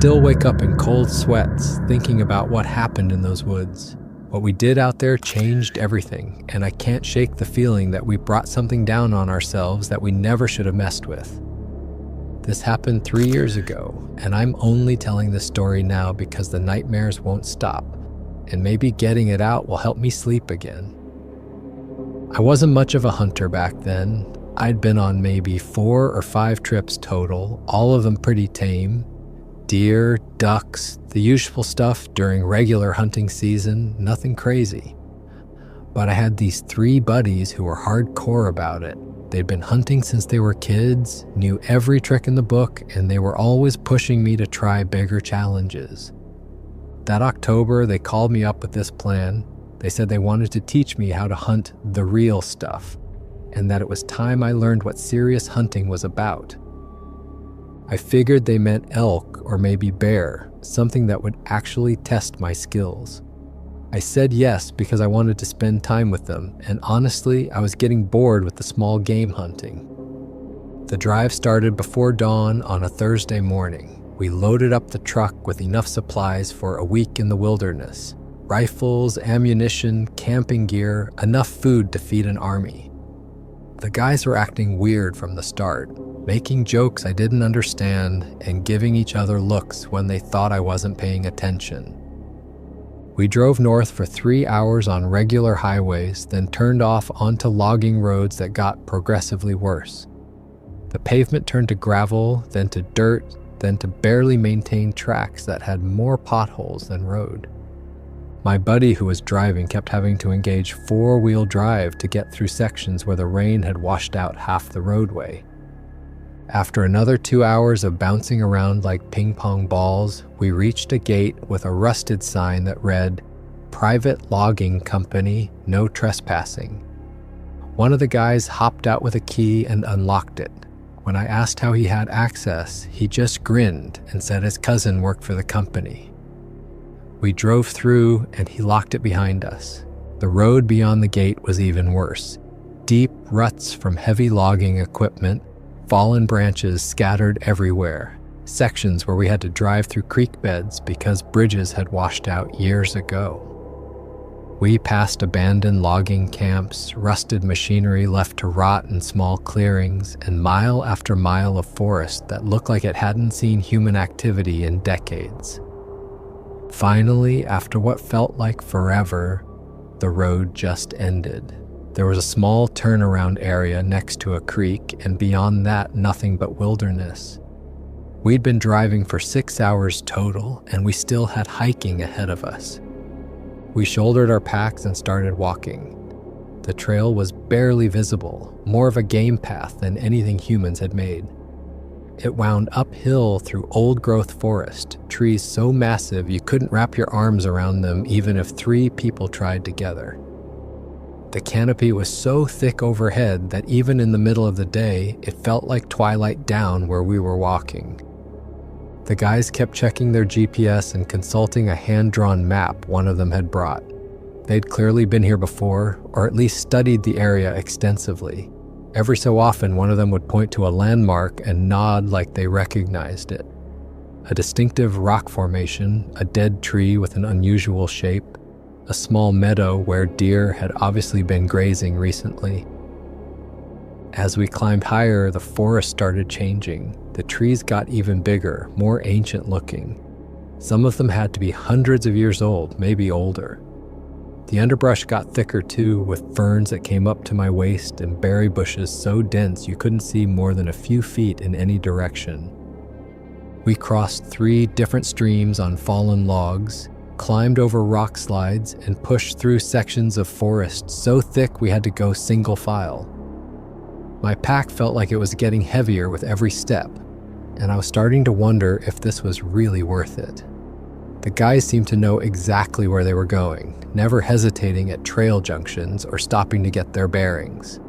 still wake up in cold sweats thinking about what happened in those woods. What we did out there changed everything, and I can't shake the feeling that we brought something down on ourselves that we never should have messed with. This happened 3 years ago, and I'm only telling this story now because the nightmares won't stop, and maybe getting it out will help me sleep again. I wasn't much of a hunter back then. I'd been on maybe 4 or 5 trips total, all of them pretty tame. Deer, ducks, the usual stuff during regular hunting season, nothing crazy. But I had these 3 buddies who were hardcore about it. They'd been hunting since they were kids, knew every trick in the book, and they were always pushing me to try bigger challenges. That October, they called me up with this plan. They said they wanted to teach me how to hunt the real stuff, and that it was time I learned what serious hunting was about. I figured they meant elk or maybe bear, something that would actually test my skills. I said yes because I wanted to spend time with them, and honestly, I was getting bored with the small game hunting. The drive started before dawn on a Thursday morning. We loaded up the truck with enough supplies for a week in the wilderness. Rifles, ammunition, camping gear, enough food to feed an army. The guys were acting weird from the start, making jokes I didn't understand and giving each other looks when they thought I wasn't paying attention. We drove north for 3 hours on regular highways, then turned off onto logging roads that got progressively worse. The pavement turned to gravel, then to dirt, then to barely maintained tracks that had more potholes than road. My buddy who was driving kept having to engage 4-wheel drive to get through sections where the rain had washed out half the roadway. After another 2 hours of bouncing around like ping pong balls, we reached a gate with a rusted sign that read, "Private Logging Company, No Trespassing." One of the guys hopped out with a key and unlocked it. When I asked how he had access, he just grinned and said his cousin worked for the company. We drove through and he locked it behind us. The road beyond the gate was even worse. Deep ruts from heavy logging equipment, fallen branches scattered everywhere, sections where we had to drive through creek beds because bridges had washed out years ago. We passed abandoned logging camps, rusted machinery left to rot in small clearings, and mile after mile of forest that looked like it hadn't seen human activity in decades. Finally, after what felt like forever, the road just ended. There was a small turnaround area next to a creek, and beyond that, nothing but wilderness. We'd been driving for 6 hours total, and we still had hiking ahead of us. We shouldered our packs and started walking. The trail was barely visible, more of a game path than anything humans had made. It wound uphill through old-growth forest, trees so massive you couldn't wrap your arms around them even if 3 people tried together. The canopy was so thick overhead that even in the middle of the day, it felt like twilight down where we were walking. The guys kept checking their GPS and consulting a hand-drawn map one of them had brought. They'd clearly been here before, or at least studied the area extensively. Every so often, one of them would point to a landmark and nod like they recognized it. A distinctive rock formation, a dead tree with an unusual shape, a small meadow where deer had obviously been grazing recently. As we climbed higher, the forest started changing. The trees got even bigger, more ancient looking. Some of them had to be hundreds of years old, maybe older. The underbrush got thicker too, with ferns that came up to my waist and berry bushes so dense you couldn't see more than a few feet in any direction. We crossed 3 different streams on fallen logs, climbed over rock slides, and pushed through sections of forest so thick we had to go single file. My pack felt like it was getting heavier with every step, and I was starting to wonder if this was really worth it. The guys seemed to know exactly where they were going, never hesitating at trail junctions or stopping to get their bearings.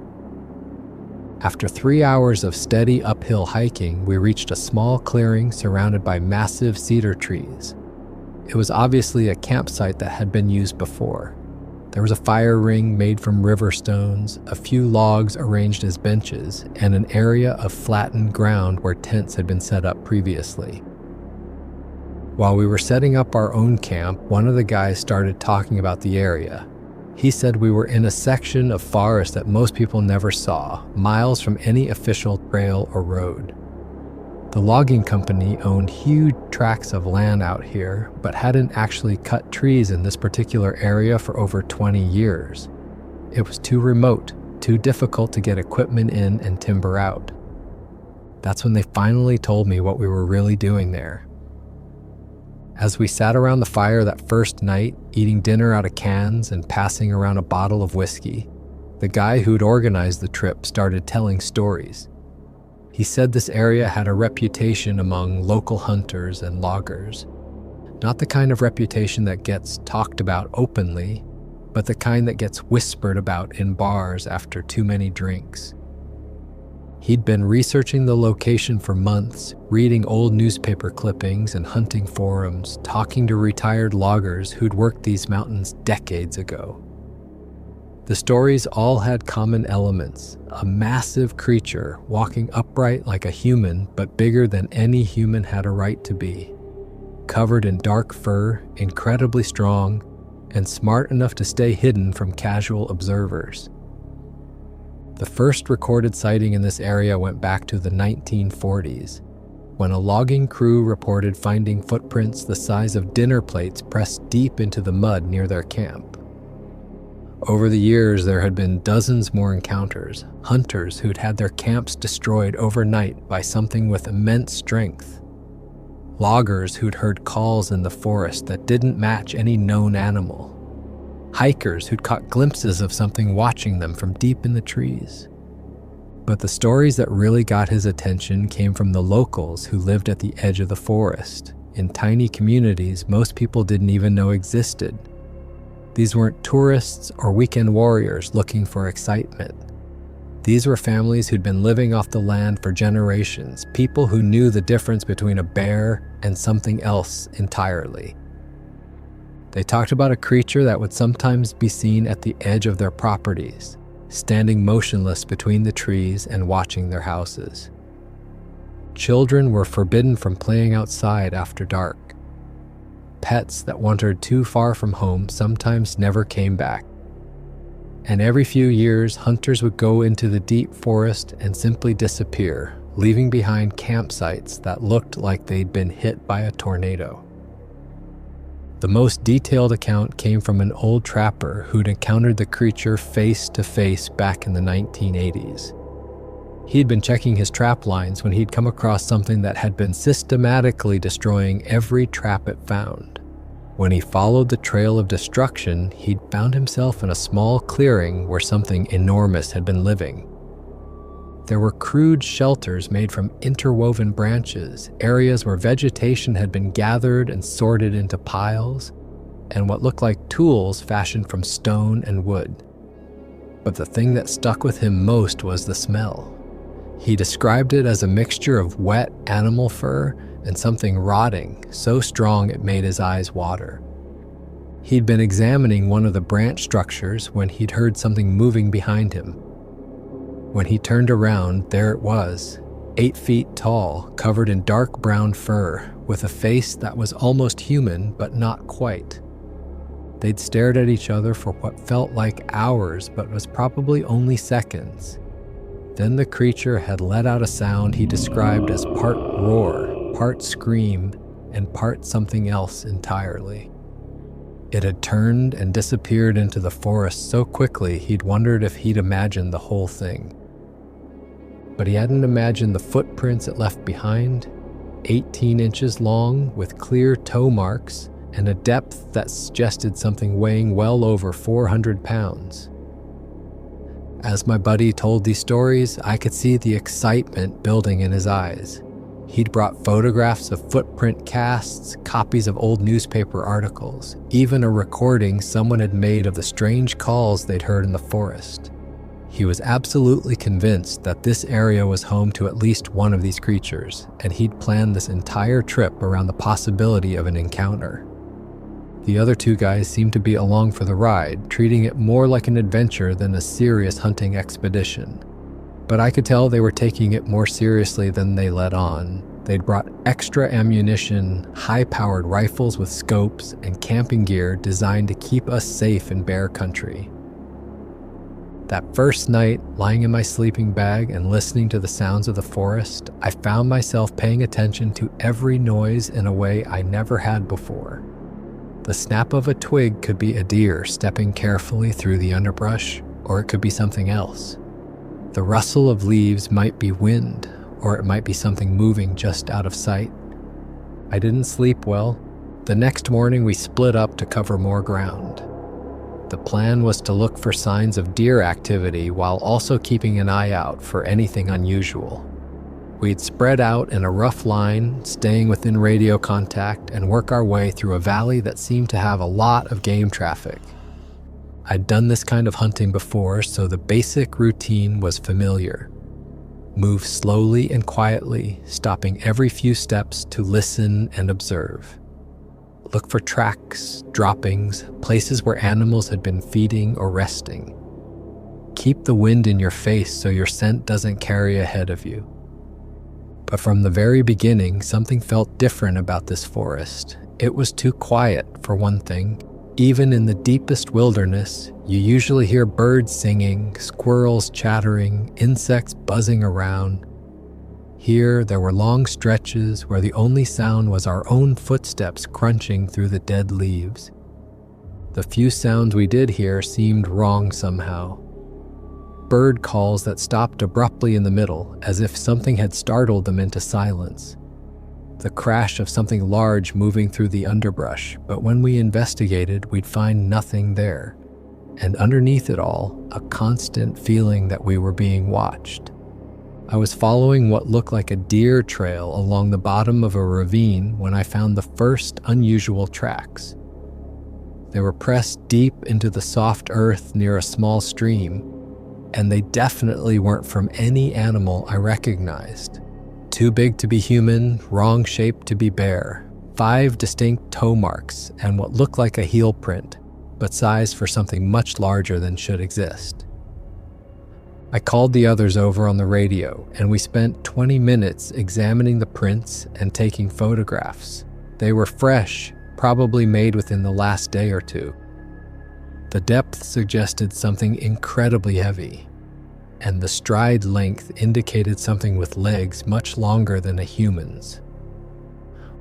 After 3 hours of steady uphill hiking, we reached a small clearing surrounded by massive cedar trees. It was obviously a campsite that had been used before. There was a fire ring made from river stones, a few logs arranged as benches, and an area of flattened ground where tents had been set up previously. While we were setting up our own camp, one of the guys started talking about the area. He said we were in a section of forest that most people never saw, miles from any official trail or road. The logging company owned huge tracts of land out here, but hadn't actually cut trees in this particular area for over 20 years. It was too remote, too difficult to get equipment in and timber out. That's when they finally told me what we were really doing there. As we sat around the fire that first night, eating dinner out of cans and passing around a bottle of whiskey, the guy who'd organized the trip started telling stories. He said this area had a reputation among local hunters and loggers. Not the kind of reputation that gets talked about openly, but the kind that gets whispered about in bars after too many drinks. He'd been researching the location for months, reading old newspaper clippings and hunting forums, talking to retired loggers who'd worked these mountains decades ago. The stories all had common elements: a massive creature walking upright like a human, but bigger than any human had a right to be. Covered in dark fur, incredibly strong, and smart enough to stay hidden from casual observers. The first recorded sighting in this area went back to the 1940s, when a logging crew reported finding footprints the size of dinner plates pressed deep into the mud near their camp. Over the years, there had been dozens more encounters, hunters who'd had their camps destroyed overnight by something with immense strength, loggers who'd heard calls in the forest that didn't match any known animal, hikers who'd caught glimpses of something watching them from deep in the trees. But the stories that really got his attention came from the locals who lived at the edge of the forest, in tiny communities most people didn't even know existed. These weren't tourists or weekend warriors looking for excitement. These were families who'd been living off the land for generations, people who knew the difference between a bear and something else entirely. They talked about a creature that would sometimes be seen at the edge of their properties, standing motionless between the trees and watching their houses. Children were forbidden from playing outside after dark. Pets that wandered too far from home sometimes never came back. And every few years, hunters would go into the deep forest and simply disappear, leaving behind campsites that looked like they'd been hit by a tornado. The most detailed account came from an old trapper who'd encountered the creature face to face back in the 1980s. He'd been checking his trap lines when he'd come across something that had been systematically destroying every trap it found. When he followed the trail of destruction, he'd found himself in a small clearing where something enormous had been living. There were crude shelters made from interwoven branches, areas where vegetation had been gathered and sorted into piles, and what looked like tools fashioned from stone and wood. But the thing that stuck with him most was the smell. He described it as a mixture of wet animal fur and something rotting, so strong it made his eyes water. He'd been examining one of the branch structures when he'd heard something moving behind him. When he turned around, there it was, 8 feet tall, covered in dark brown fur, with a face that was almost human, but not quite. They'd stared at each other for what felt like hours, but was probably only seconds. Then the creature had let out a sound he described as part roar, part scream, and part something else entirely. It had turned and disappeared into the forest so quickly he'd wondered if he'd imagined the whole thing. But he hadn't imagined the footprints it left behind, 18 inches long with clear toe marks and a depth that suggested something weighing well over 400 pounds. As my buddy told these stories, I could see the excitement building in his eyes. He'd brought photographs of footprint casts, copies of old newspaper articles, even a recording someone had made of the strange calls they'd heard in the forest. He was absolutely convinced that this area was home to at least one of these creatures, and he'd planned this entire trip around the possibility of an encounter. The other 2 guys seemed to be along for the ride, treating it more like an adventure than a serious hunting expedition. But I could tell they were taking it more seriously than they let on, They'd brought extra ammunition, high-powered rifles with scopes, and camping gear designed to keep us safe in bear country. That first night, lying in my sleeping bag and listening to the sounds of the forest, I found myself paying attention to every noise in a way I never had before. The snap of a twig could be a deer stepping carefully through the underbrush, or it could be something else. The rustle of leaves might be wind, or it might be something moving just out of sight. I didn't sleep well. The next morning we split up to cover more ground. The plan was to look for signs of deer activity while also keeping an eye out for anything unusual. We'd spread out in a rough line, staying within radio contact, and work our way through a valley that seemed to have a lot of game traffic. I'd done this kind of hunting before, so the basic routine was familiar. Move slowly and quietly, stopping every few steps to listen and observe. Look for tracks, droppings, places where animals had been feeding or resting. Keep the wind in your face so your scent doesn't carry ahead of you. But from the very beginning, something felt different about this forest. It was too quiet, for one thing. Even in the deepest wilderness, you usually hear birds singing, squirrels chattering, insects buzzing around. Here, there were long stretches where the only sound was our own footsteps crunching through the dead leaves. The few sounds we did hear seemed wrong somehow. Bird calls that stopped abruptly in the middle, as if something had startled them into silence. The crash of something large moving through the underbrush, but when we investigated, we'd find nothing there. And underneath it all, a constant feeling that we were being watched. I was following what looked like a deer trail along the bottom of a ravine when I found the first unusual tracks. They were pressed deep into the soft earth near a small stream, and they definitely weren't from any animal I recognized. Too big to be human, wrong shape to be bear. 5 distinct toe marks and what looked like a heel print, but size for something much larger than should exist. I called the others over on the radio, and we spent 20 minutes examining the prints and taking photographs. They were fresh, probably made within the last day or two. The depth suggested something incredibly heavy, and the stride length indicated something with legs much longer than a human's.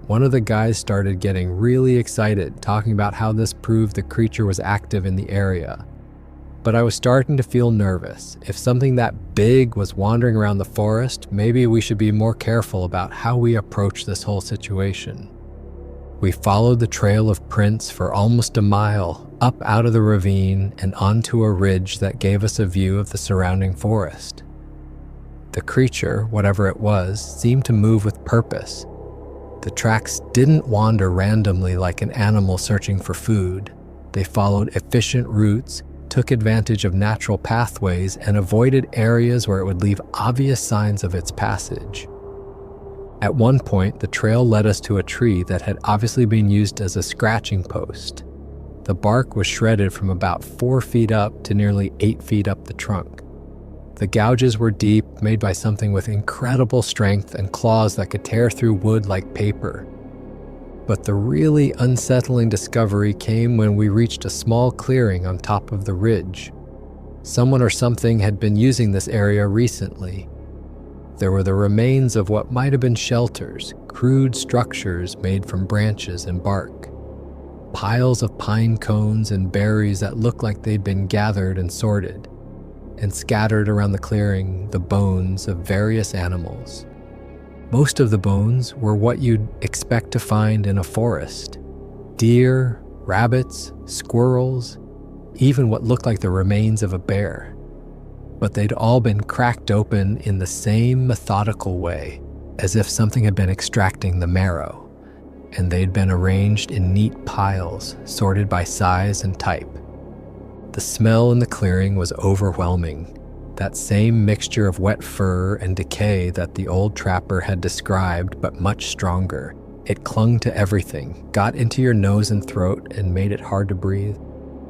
One of the guys started getting really excited, talking about how this proved the creature was active in the area. But I was starting to feel nervous. If something that big was wandering around the forest, maybe we should be more careful about how we approach this whole situation. We followed the trail of prints for almost a mile, up out of the ravine and onto a ridge that gave us a view of the surrounding forest. The creature, whatever it was, seemed to move with purpose. The tracks didn't wander randomly like an animal searching for food. They followed efficient routes, took advantage of natural pathways, and avoided areas where it would leave obvious signs of its passage. At one point, the trail led us to a tree that had obviously been used as a scratching post. The bark was shredded from about 4 feet up to nearly 8 feet up the trunk. The gouges were deep, made by something with incredible strength and claws that could tear through wood like paper. But the really unsettling discovery came when we reached a small clearing on top of the ridge. Someone or something had been using this area recently. There were the remains of what might have been shelters, crude structures made from branches and bark. Piles of pine cones and berries that looked like they'd been gathered and sorted. And scattered around the clearing, the bones of various animals. Most of the bones were what you'd expect to find in a forest. Deer, rabbits, squirrels, even what looked like the remains of a bear. But they'd all been cracked open in the same methodical way, as if something had been extracting the marrow, and they'd been arranged in neat piles, sorted by size and type. The smell in the clearing was overwhelming, that same mixture of wet fur and decay that the old trapper had described, but much stronger. It clung to everything, got into your nose and throat, and made it hard to breathe.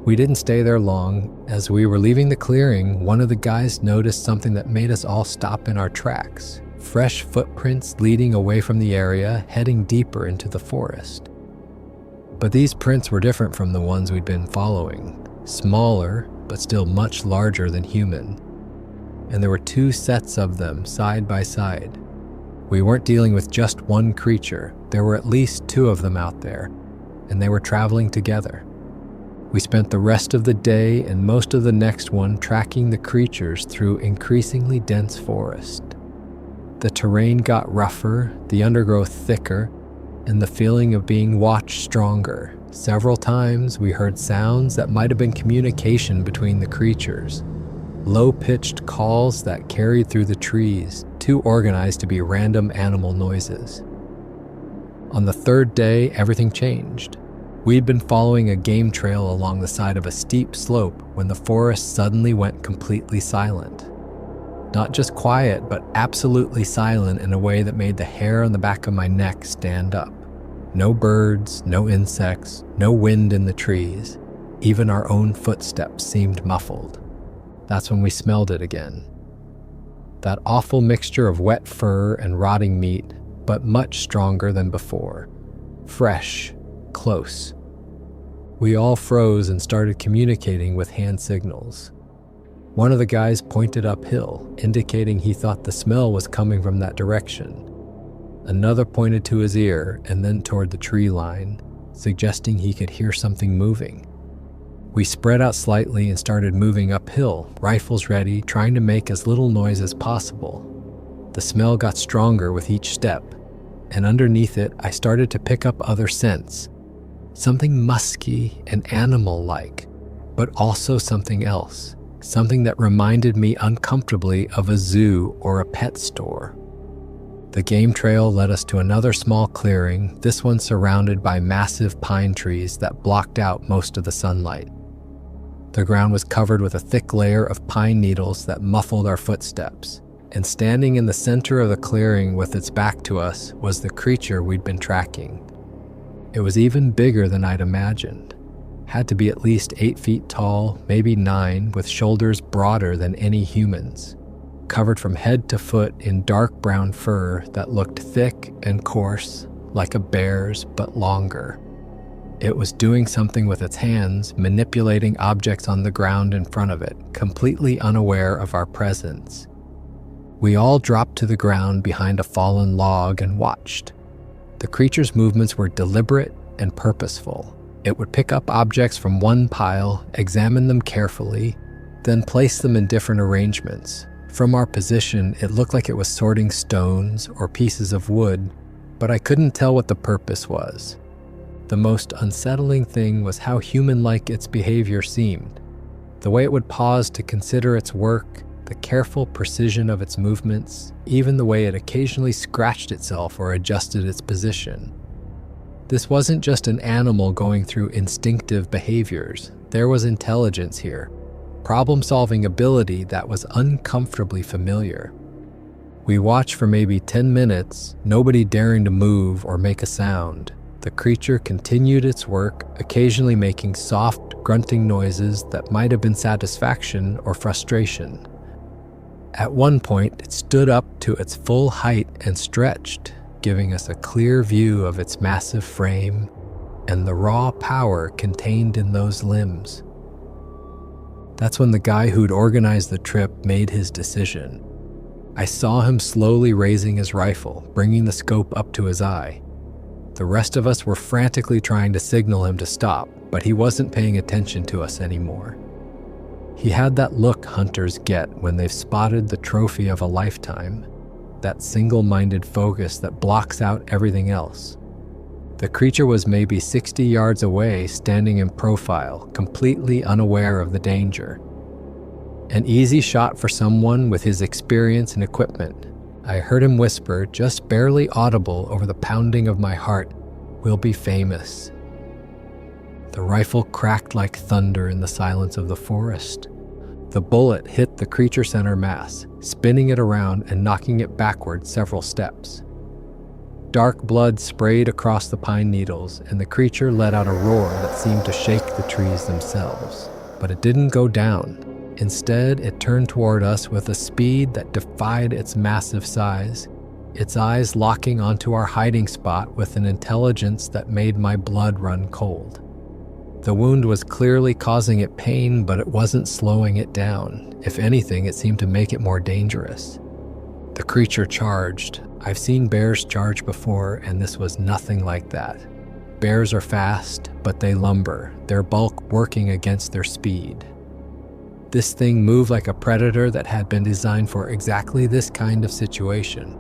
We didn't stay there long. As we were leaving the clearing, one of the guys noticed something that made us all stop in our tracks. fresh footprints leading away from the area, heading deeper into the forest. But these prints were different from the ones we'd been following, smaller, but still much larger than human. And there were 2 sets of them side by side. We weren't dealing with just one creature, there were at least 2 of them out there, and they were traveling together. We spent the rest of the day and most of the next one tracking the creatures through increasingly dense forest. The terrain got rougher, the undergrowth thicker, and the feeling of being watched stronger. Several times we heard sounds that might have been communication between the creatures. Low-pitched calls that carried through the trees, too organized to be random animal noises. On the 3rd day, everything changed. We'd been following a game trail along the side of a steep slope when the forest suddenly went completely silent. Not just quiet, but absolutely silent in a way that made the hair on the back of my neck stand up. No birds, no insects, no wind in the trees. Even our own footsteps seemed muffled. That's when we smelled it again. That awful mixture of wet fur and rotting meat, but much stronger than before. Fresh, close. We all froze and started communicating with hand signals. One of the guys pointed uphill, indicating he thought the smell was coming from that direction. Another pointed to his ear and then toward the tree line, suggesting he could hear something moving. We spread out slightly and started moving uphill, rifles ready, trying to make as little noise as possible. The smell got stronger with each step, and underneath it, I started to pick up other scents. Something musky and animal-like, but also something else. Something that reminded me uncomfortably of a zoo or a pet store. The game trail led us to another small clearing, this one surrounded by massive pine trees that blocked out most of the sunlight. The ground was covered with a thick layer of pine needles that muffled our footsteps, and standing in the center of the clearing with its back to us was the creature we'd been tracking. It was even bigger than I'd imagined. Had to be at least 8 feet tall, maybe 9, with shoulders broader than any human's, covered from head to foot in dark brown fur that looked thick and coarse, like a bear's but longer. It was doing something with its hands, manipulating objects on the ground in front of it, completely unaware of our presence. We all dropped to the ground behind a fallen log and watched. The creature's movements were deliberate and purposeful. It would pick up objects from one pile, examine them carefully, then place them in different arrangements. From our position, it looked like it was sorting stones or pieces of wood, but I couldn't tell what the purpose was. The most unsettling thing was how human-like its behavior seemed. The way it would pause to consider its work, the careful precision of its movements, even the way it occasionally scratched itself or adjusted its position. This wasn't just an animal going through instinctive behaviors. There was intelligence here, problem-solving ability that was uncomfortably familiar. We watched for maybe 10 minutes, nobody daring to move or make a sound. The creature continued its work, occasionally making soft, grunting noises that might have been satisfaction or frustration. At one point, it stood up to its full height and stretched, giving us a clear view of its massive frame and the raw power contained in those limbs. That's when the guy who'd organized the trip made his decision. I saw him slowly raising his rifle, bringing the scope up to his eye. The rest of us were frantically trying to signal him to stop, but he wasn't paying attention to us anymore. He had that look hunters get when they've spotted the trophy of a lifetime, that single-minded focus that blocks out everything else. The creature was maybe 60 yards away, standing in profile, completely unaware of the danger. An easy shot for someone with his experience and equipment. I heard him whisper, just barely audible over the pounding of my heart, "We'll be famous." The rifle cracked like thunder in the silence of the forest. The bullet hit the creature center mass, spinning it around and knocking it backward several steps. Dark blood sprayed across the pine needles, and the creature let out a roar that seemed to shake the trees themselves. But it didn't go down. Instead, it turned toward us with a speed that defied its massive size, its eyes locking onto our hiding spot with an intelligence that made my blood run cold. The wound was clearly causing it pain, but it wasn't slowing it down. If anything, it seemed to make it more dangerous. The creature charged. I've seen bears charge before, and this was nothing like that. Bears are fast, but they lumber, their bulk working against their speed. This thing moved like a predator that had been designed for exactly this kind of situation.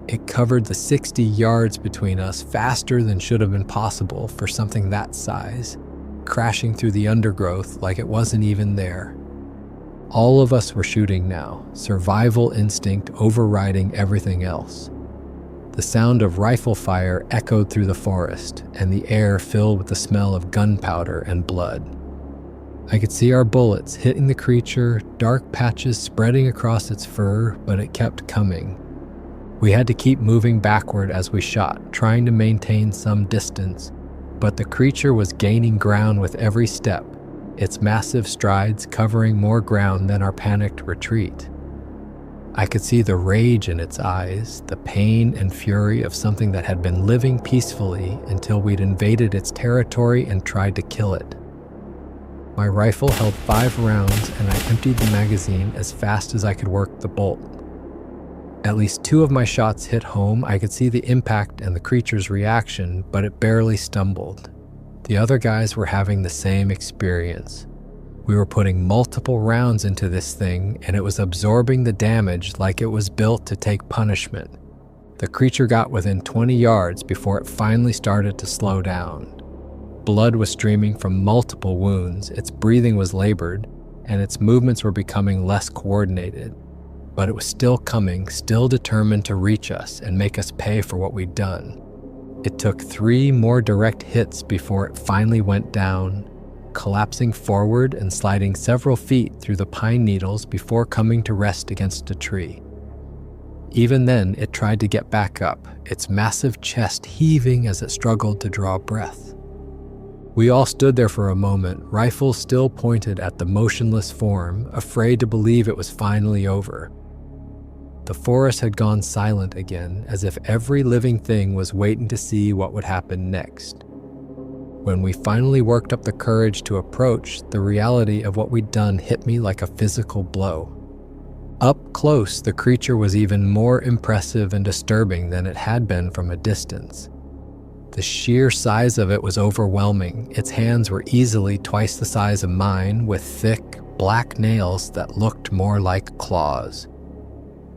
It covered the 60 yards between us faster than should have been possible for something that size, crashing through the undergrowth like it wasn't even there. All of us were shooting now, survival instinct overriding everything else. The sound of rifle fire echoed through the forest, and the air filled with the smell of gunpowder and blood. I could see our bullets hitting the creature, dark patches spreading across its fur, but it kept coming. We had to keep moving backward as we shot, trying to maintain some distance, but the creature was gaining ground with every step, its massive strides covering more ground than our panicked retreat. I could see the rage in its eyes, the pain and fury of something that had been living peacefully until we'd invaded its territory and tried to kill it. My rifle held 5 rounds, and I emptied the magazine as fast as I could work the bolt. At least 2 of my shots hit home. I could see the impact and the creature's reaction, but it barely stumbled. The other guys were having the same experience. We were putting multiple rounds into this thing, and it was absorbing the damage like it was built to take punishment. The creature got within 20 yards before it finally started to slow down. Blood was streaming from multiple wounds, its breathing was labored, and its movements were becoming less coordinated. But it was still coming, still determined to reach us and make us pay for what we'd done. It took 3 more direct hits before it finally went down, collapsing forward and sliding several feet through the pine needles before coming to rest against a tree. Even then, it tried to get back up, its massive chest heaving as it struggled to draw breath. We all stood there for a moment, rifles still pointed at the motionless form, afraid to believe it was finally over. The forest had gone silent again, as if every living thing was waiting to see what would happen next. When we finally worked up the courage to approach, the reality of what we'd done hit me like a physical blow. Up close, the creature was even more impressive and disturbing than it had been from a distance. The sheer size of it was overwhelming. Its hands were easily twice the size of mine, with thick, black nails that looked more like claws.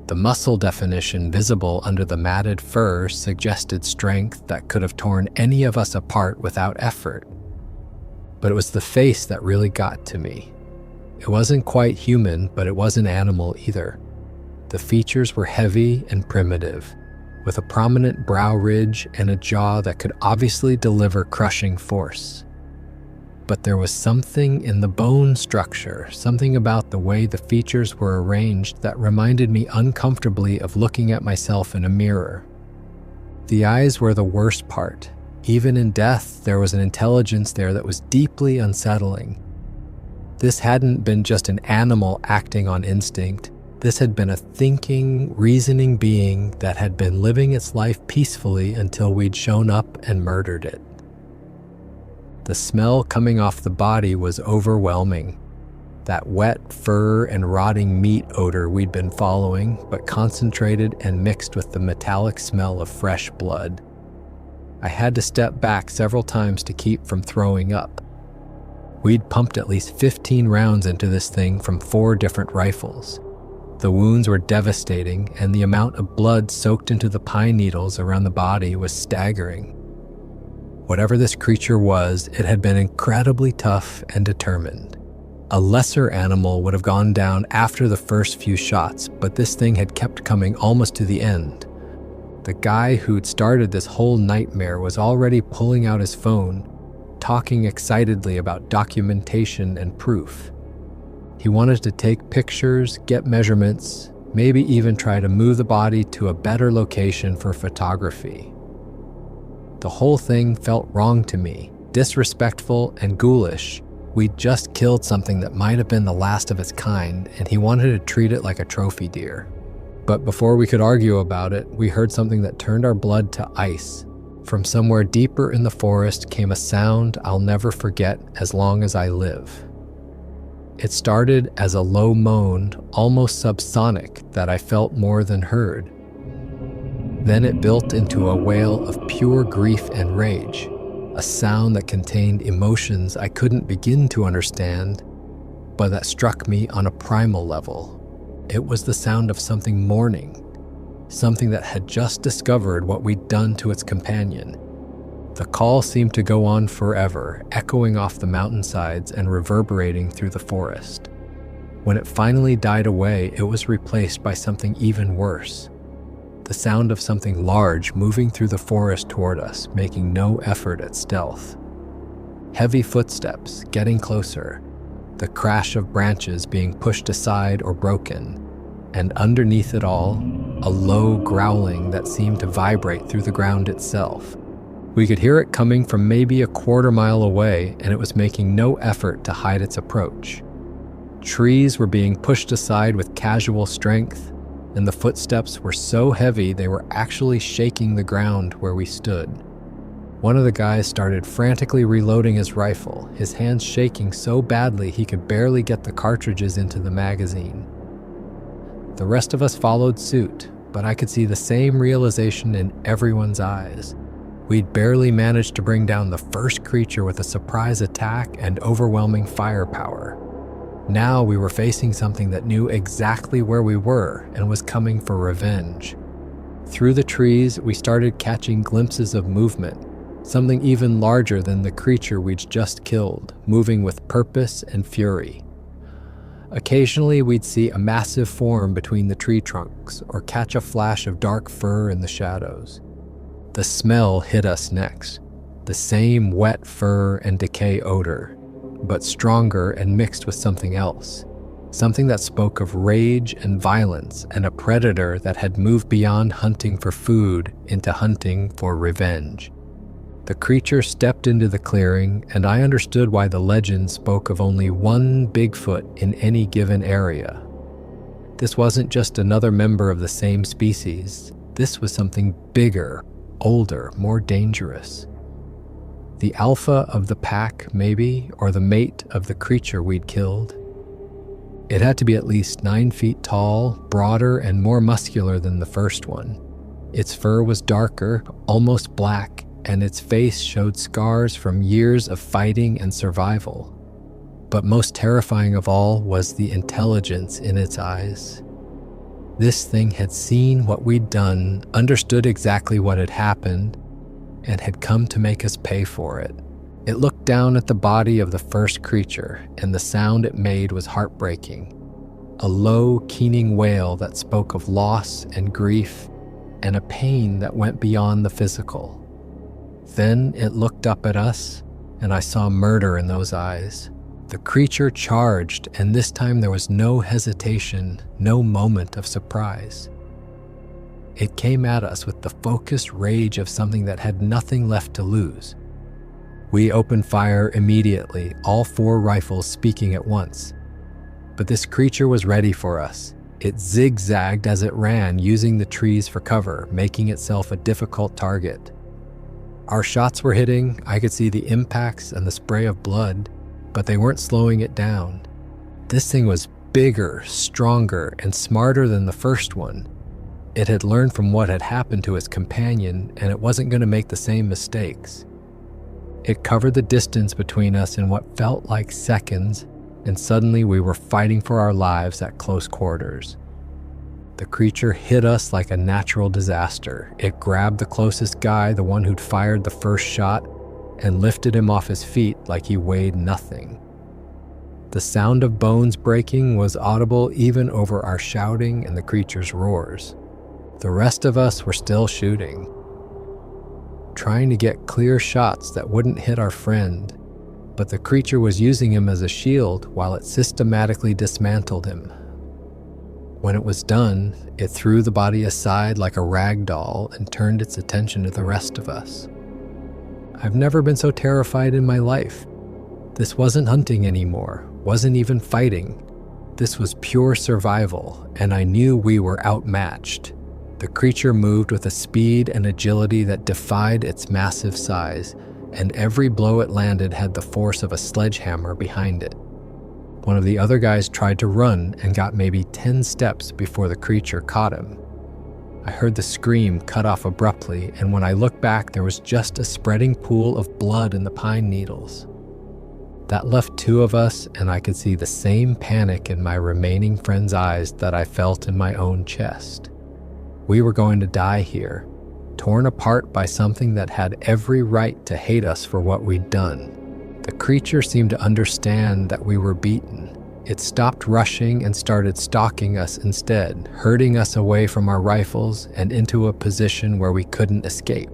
The muscle definition visible under the matted fur suggested strength that could have torn any of us apart without effort. But it was the face that really got to me. It wasn't quite human, but it wasn't animal either. The features were heavy and primitive, with a prominent brow ridge and a jaw that could obviously deliver crushing force. But there was something in the bone structure, something about the way the features were arranged that reminded me uncomfortably of looking at myself in a mirror. The eyes were the worst part. Even in death, there was an intelligence there that was deeply unsettling. This hadn't been just an animal acting on instinct. This had been a thinking, reasoning being that had been living its life peacefully until we'd shown up and murdered it. The smell coming off the body was overwhelming. That wet fur and rotting meat odor we'd been following, but concentrated and mixed with the metallic smell of fresh blood. I had to step back several times to keep from throwing up. We'd pumped at least 15 rounds into this thing from 4 different rifles. The wounds were devastating, and the amount of blood soaked into the pine needles around the body was staggering. Whatever this creature was, it had been incredibly tough and determined. A lesser animal would have gone down after the first few shots, but this thing had kept coming almost to the end. The guy who'd started this whole nightmare was already pulling out his phone, talking excitedly about documentation and proof. He wanted to take pictures, get measurements, maybe even try to move the body to a better location for photography. The whole thing felt wrong to me, disrespectful and ghoulish. We'd just killed something that might have been the last of its kind, and he wanted to treat it like a trophy deer. But before we could argue about it, we heard something that turned our blood to ice. From somewhere deeper in the forest came a sound I'll never forget as long as I live. It started as a low moan, almost subsonic, that I felt more than heard. Then it built into a wail of pure grief and rage, a sound that contained emotions I couldn't begin to understand, but that struck me on a primal level. It was the sound of something mourning, something that had just discovered what we'd done to its companion. The call seemed to go on forever, echoing off the mountainsides and reverberating through the forest. When it finally died away, it was replaced by something even worse. The sound of something large moving through the forest toward us, making no effort at stealth. Heavy footsteps, getting closer, the crash of branches being pushed aside or broken, and underneath it all, a low growling that seemed to vibrate through the ground itself. We could hear it coming from maybe a quarter mile away, and it was making no effort to hide its approach. Trees were being pushed aside with casual strength, and the footsteps were so heavy they were actually shaking the ground where we stood. One of the guys started frantically reloading his rifle, his hands shaking so badly he could barely get the cartridges into the magazine. The rest of us followed suit, but I could see the same realization in everyone's eyes. We'd barely managed to bring down the first creature with a surprise attack and overwhelming firepower. Now we were facing something that knew exactly where we were and was coming for revenge. Through the trees, we started catching glimpses of movement, something even larger than the creature we'd just killed, moving with purpose and fury. Occasionally, we'd see a massive form between the tree trunks or catch a flash of dark fur in the shadows. The smell hit us next, the same wet fur and decay odor, but stronger and mixed with something else, something that spoke of rage and violence and a predator that had moved beyond hunting for food into hunting for revenge. The creature stepped into the clearing, and I understood why the legend spoke of only one Bigfoot in any given area. This wasn't just another member of the same species. This was something bigger, older, more dangerous. The alpha of the pack, maybe, or the mate of the creature we'd killed. It had to be at least 9 feet tall, broader, and more muscular than the first one. Its fur was darker, almost black, and its face showed scars from years of fighting and survival. But most terrifying of all was the intelligence in its eyes. This thing had seen what we'd done, understood exactly what had happened, and had come to make us pay for it. It looked down at the body of the first creature, and the sound it made was heartbreaking. A low, keening wail that spoke of loss and grief, and a pain that went beyond the physical. Then it looked up at us, and I saw murder in those eyes. The creature charged, and this time there was no hesitation, no moment of surprise. It came at us with the focused rage of something that had nothing left to lose. We opened fire immediately, all 4 rifles speaking at once. But this creature was ready for us. It zigzagged as it ran, using the trees for cover, making itself a difficult target. Our shots were hitting, I could see the impacts and the spray of blood, but they weren't slowing it down. This thing was bigger, stronger, and smarter than the first one. It had learned from what had happened to its companion, and it wasn't going to make the same mistakes. It covered the distance between us in what felt like seconds, and suddenly we were fighting for our lives at close quarters. The creature hit us like a natural disaster. It grabbed the closest guy, the one who'd fired the first shot, and lifted him off his feet like he weighed nothing. The sound of bones breaking was audible even over our shouting and the creature's roars. The rest of us were still shooting, trying to get clear shots that wouldn't hit our friend, but the creature was using him as a shield while it systematically dismantled him. When it was done, it threw the body aside like a rag doll and turned its attention to the rest of us. I've never been so terrified in my life. This wasn't hunting anymore, wasn't even fighting. This was pure survival, and I knew we were outmatched. The creature moved with a speed and agility that defied its massive size, and every blow it landed had the force of a sledgehammer behind it. One of the other guys tried to run and got maybe 10 steps before the creature caught him. I heard the scream cut off abruptly, and when I looked back, there was just a spreading pool of blood in the pine needles. That left 2 of us, and I could see the same panic in my remaining friend's eyes that I felt in my own chest. We were going to die here, torn apart by something that had every right to hate us for what we'd done. The creature seemed to understand that we were beaten. It stopped rushing and started stalking us instead, herding us away from our rifles and into a position where we couldn't escape.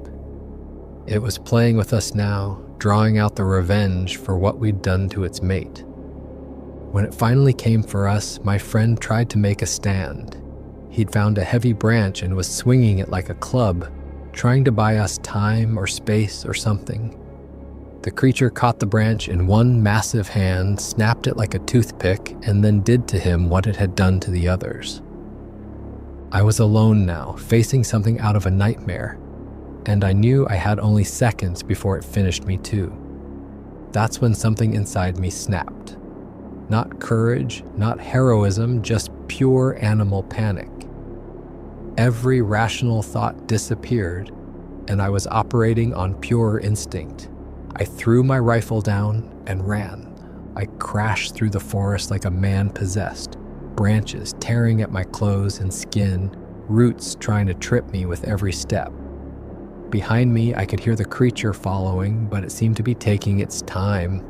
It was playing with us now, drawing out the revenge for what we'd done to its mate. When it finally came for us, my friend tried to make a stand. He'd found a heavy branch and was swinging it like a club, trying to buy us time or space or something. The creature caught the branch in one massive hand, snapped it like a toothpick, and then did to him what it had done to the others. I was alone now, facing something out of a nightmare, and I knew I had only seconds before it finished me too. That's when something inside me snapped. Not courage, not heroism, just pure animal panic. Every rational thought disappeared, and I was operating on pure instinct. I threw my rifle down and ran. I crashed through the forest like a man possessed, branches tearing at my clothes and skin, roots trying to trip me with every step. Behind me, I could hear the creature following, but it seemed to be taking its time.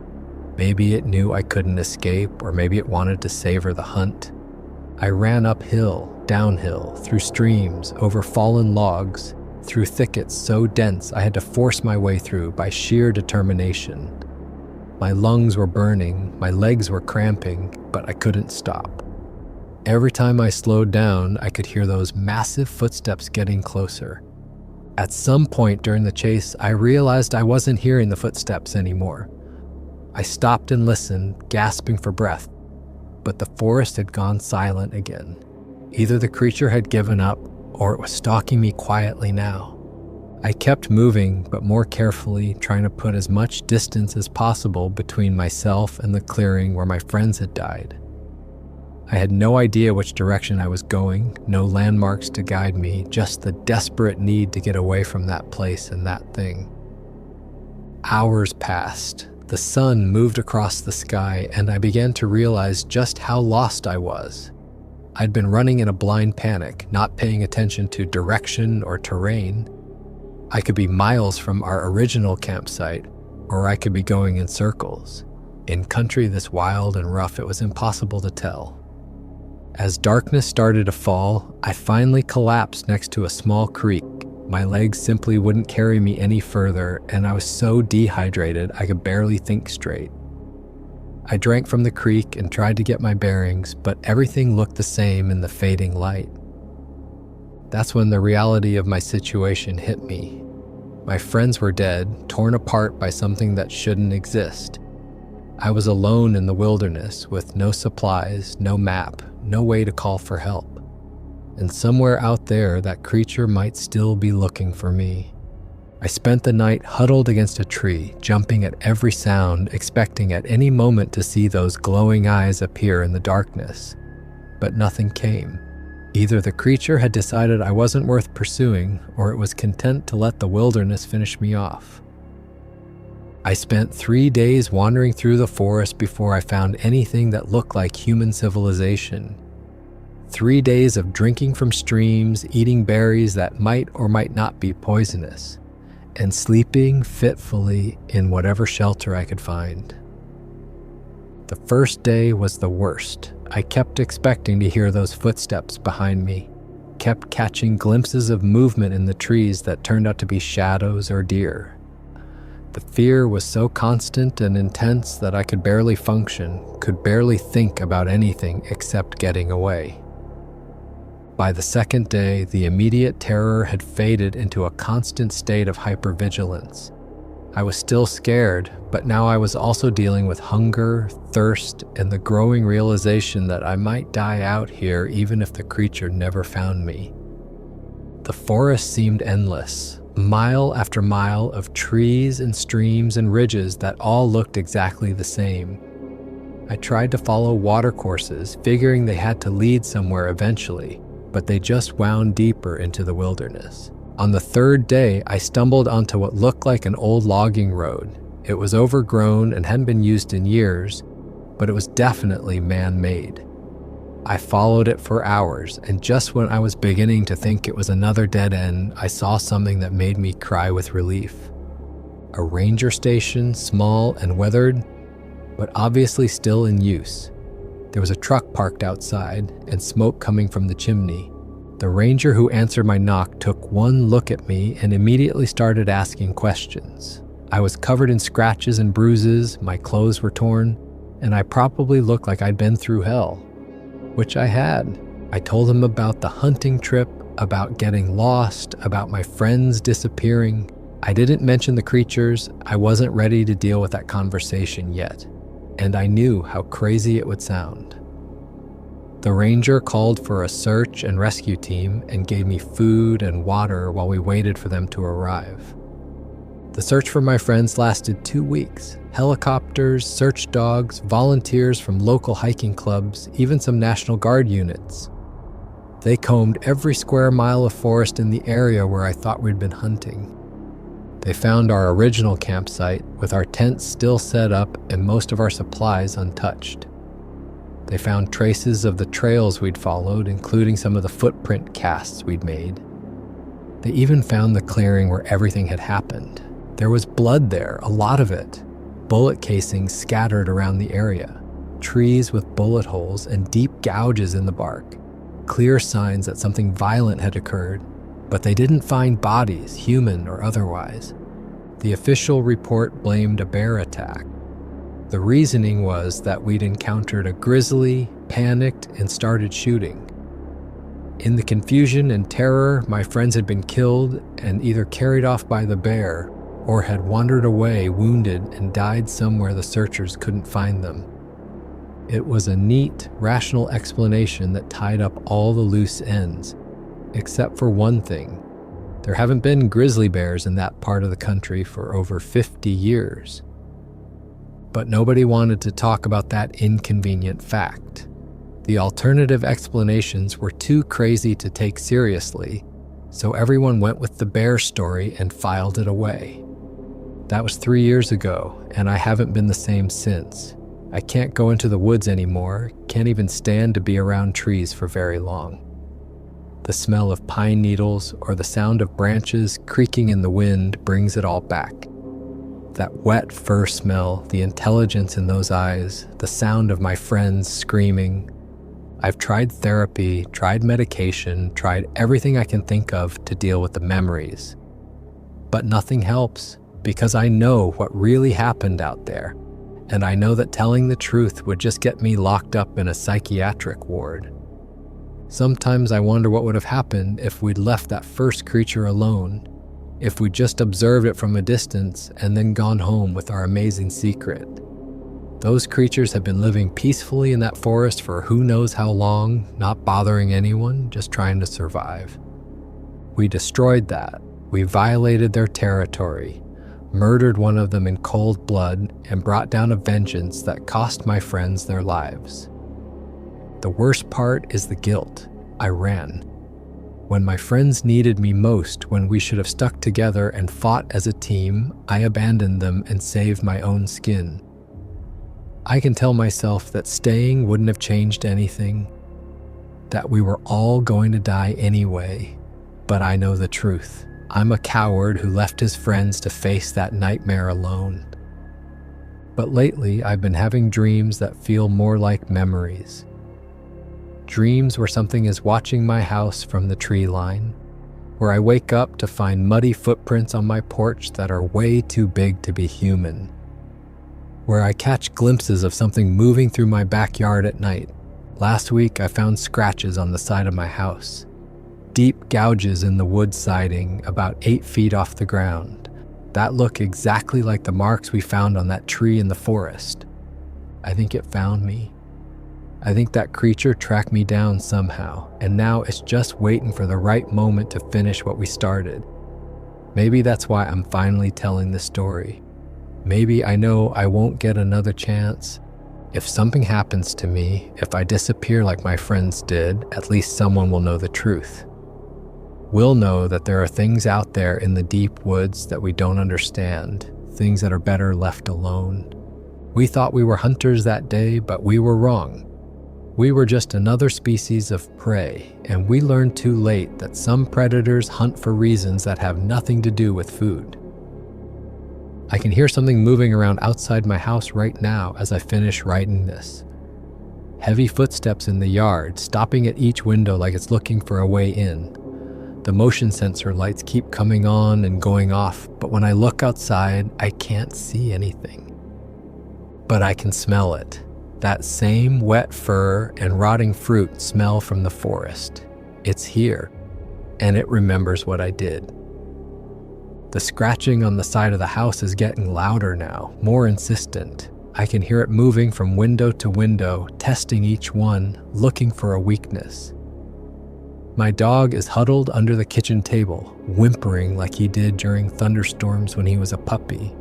Maybe it knew I couldn't escape, or maybe it wanted to savor the hunt. I ran uphill, downhill, through streams, over fallen logs, through thickets so dense I had to force my way through by sheer determination. My lungs were burning, my legs were cramping, but I couldn't stop. Every time I slowed down, I could hear those massive footsteps getting closer. At some point during the chase, I realized I wasn't hearing the footsteps anymore. I stopped and listened, gasping for breath, but the forest had gone silent again. Either the creature had given up, or it was stalking me quietly now. I kept moving, but more carefully, trying to put as much distance as possible between myself and the clearing where my friends had died. I had no idea which direction I was going, no landmarks to guide me, just the desperate need to get away from that place and that thing. Hours passed. The sun moved across the sky, and I began to realize just how lost I was. I'd been running in a blind panic, not paying attention to direction or terrain. I could be miles from our original campsite, or I could be going in circles. In country this wild and rough, it was impossible to tell. As darkness started to fall, I finally collapsed next to a small creek. My legs simply wouldn't carry me any further, and I was so dehydrated I could barely think straight. I drank from the creek and tried to get my bearings, but everything looked the same in the fading light. That's when the reality of my situation hit me. My friends were dead, torn apart by something that shouldn't exist. I was alone in the wilderness with no supplies, no map, no way to call for help. And somewhere out there, that creature might still be looking for me. I spent the night huddled against a tree, jumping at every sound, expecting at any moment to see those glowing eyes appear in the darkness. But nothing came. Either the creature had decided I wasn't worth pursuing, or it was content to let the wilderness finish me off. I spent 3 days wandering through the forest before I found anything that looked like human civilization. 3 days of drinking from streams, eating berries that might or might not be poisonous, and sleeping fitfully in whatever shelter I could find. The first day was the worst. I kept expecting to hear those footsteps behind me, kept catching glimpses of movement in the trees that turned out to be shadows or deer. The fear was so constant and intense that I could barely function, could barely think about anything except getting away. By the second day, the immediate terror had faded into a constant state of hypervigilance. I was still scared, but now I was also dealing with hunger, thirst, and the growing realization that I might die out here even if the creature never found me. The forest seemed endless, mile after mile of trees and streams and ridges that all looked exactly the same. I tried to follow watercourses, figuring they had to lead somewhere eventually, but they just wound deeper into the wilderness. On the third day, I stumbled onto what looked like an old logging road. It was overgrown and hadn't been used in years, but it was definitely man-made. I followed it for hours, and just when I was beginning to think it was another dead end, I saw something that made me cry with relief. A ranger station, small and weathered, but obviously still in use. There was a truck parked outside and smoke coming from the chimney. The ranger who answered my knock took one look at me and immediately started asking questions. I was covered in scratches and bruises, my clothes were torn, and I probably looked like I'd been through hell, which I had. I told him about the hunting trip, about getting lost, about my friends disappearing. I didn't mention the creatures. I wasn't ready to deal with that conversation yet, and I knew how crazy it would sound. The ranger called for a search and rescue team and gave me food and water while we waited for them to arrive. The search for my friends lasted 2 weeks. Helicopters, search dogs, volunteers from local hiking clubs, even some National Guard units. They combed every square mile of forest in the area where I thought we'd been hunting. They found our original campsite with our tents still set up and most of our supplies untouched. They found traces of the trails we'd followed, including some of the footprint casts we'd made. They even found the clearing where everything had happened. There was blood there, a lot of it. Bullet casings scattered around the area. Trees with bullet holes and deep gouges in the bark. Clear signs that something violent had occurred, but they didn't find bodies, human or otherwise. The official report blamed a bear attack. The reasoning was that we'd encountered a grizzly, panicked, and started shooting. In the confusion and terror, my friends had been killed and either carried off by the bear or had wandered away wounded and died somewhere the searchers couldn't find them. It was a neat, rational explanation that tied up all the loose ends, except for one thing. There haven't been grizzly bears in that part of the country for over 50 years. But nobody wanted to talk about that inconvenient fact. The alternative explanations were too crazy to take seriously, so everyone went with the bear story and filed it away. That was 3 years ago, and I haven't been the same since. I can't go into the woods anymore, can't even stand to be around trees for very long. The smell of pine needles or the sound of branches creaking in the wind brings it all back. That wet fur smell, the intelligence in those eyes, the sound of my friends screaming. I've tried therapy, tried medication, tried everything I can think of to deal with the memories. But nothing helps, because I know what really happened out there, and I know that telling the truth would just get me locked up in a psychiatric ward. Sometimes I wonder what would have happened if we'd left that first creature alone, if we just observed it from a distance and then gone home with our amazing secret. Those creatures have been living peacefully in that forest for who knows how long, not bothering anyone, just trying to survive. We destroyed that. We violated their territory, murdered one of them in cold blood, and brought down a vengeance that cost my friends their lives. The worst part is the guilt. I ran. When my friends needed me most, when we should have stuck together and fought as a team, I abandoned them and saved my own skin. I can tell myself that staying wouldn't have changed anything, that we were all going to die anyway, but I know the truth. I'm a coward who left his friends to face that nightmare alone. But lately, I've been having dreams that feel more like memories. Dreams where something is watching my house from the tree line, where I wake up to find muddy footprints on my porch that are way too big to be human, where I catch glimpses of something moving through my backyard at night. Last week, I found scratches on the side of my house, deep gouges in the wood siding about 8 feet off the ground. That looked exactly like the marks we found on that tree in the forest. I think it found me. I think that creature tracked me down somehow, and now it's just waiting for the right moment to finish what we started. Maybe that's why I'm finally telling this story. Maybe I know I won't get another chance. If something happens to me, if I disappear like my friends did, at least someone will know the truth. We'll know that there are things out there in the deep woods that we don't understand, things that are better left alone. We thought we were hunters that day, but we were wrong. We were just another species of prey, and we learned too late that some predators hunt for reasons that have nothing to do with food. I can hear something moving around outside my house right now as I finish writing this. Heavy footsteps in the yard, stopping at each window like it's looking for a way in. The motion sensor lights keep coming on and going off, but when I look outside, I can't see anything. But I can smell it. That same wet fur and rotting fruit smell from the forest. It's here, and it remembers what I did. The scratching on the side of the house is getting louder now, more insistent. I can hear it moving from window to window, testing each one, looking for a weakness. My dog is huddled under the kitchen table, whimpering like he did during thunderstorms when he was a puppy.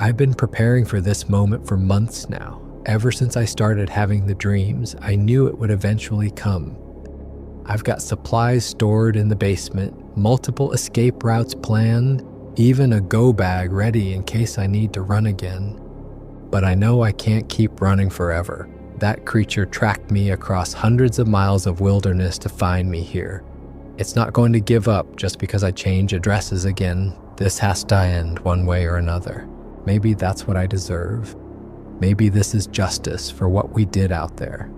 I've been preparing for this moment for months now. Ever since I started having the dreams, I knew it would eventually come. I've got supplies stored in the basement, multiple escape routes planned, even a go bag ready in case I need to run again. But I know I can't keep running forever. That creature tracked me across hundreds of miles of wilderness to find me here. It's not going to give up just because I change addresses again. This has to end one way or another. Maybe that's what I deserve. Maybe this is justice for what we did out there.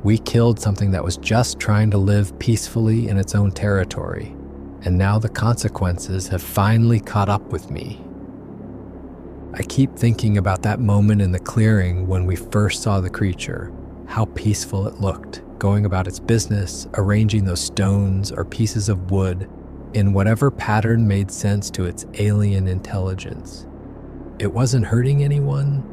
We killed something that was just trying to live peacefully in its own territory, and now the consequences have finally caught up with me. I keep thinking about that moment in the clearing when we first saw the creature, how peaceful it looked, going about its business, arranging those stones or pieces of wood in whatever pattern made sense to its alien intelligence. It wasn't hurting anyone,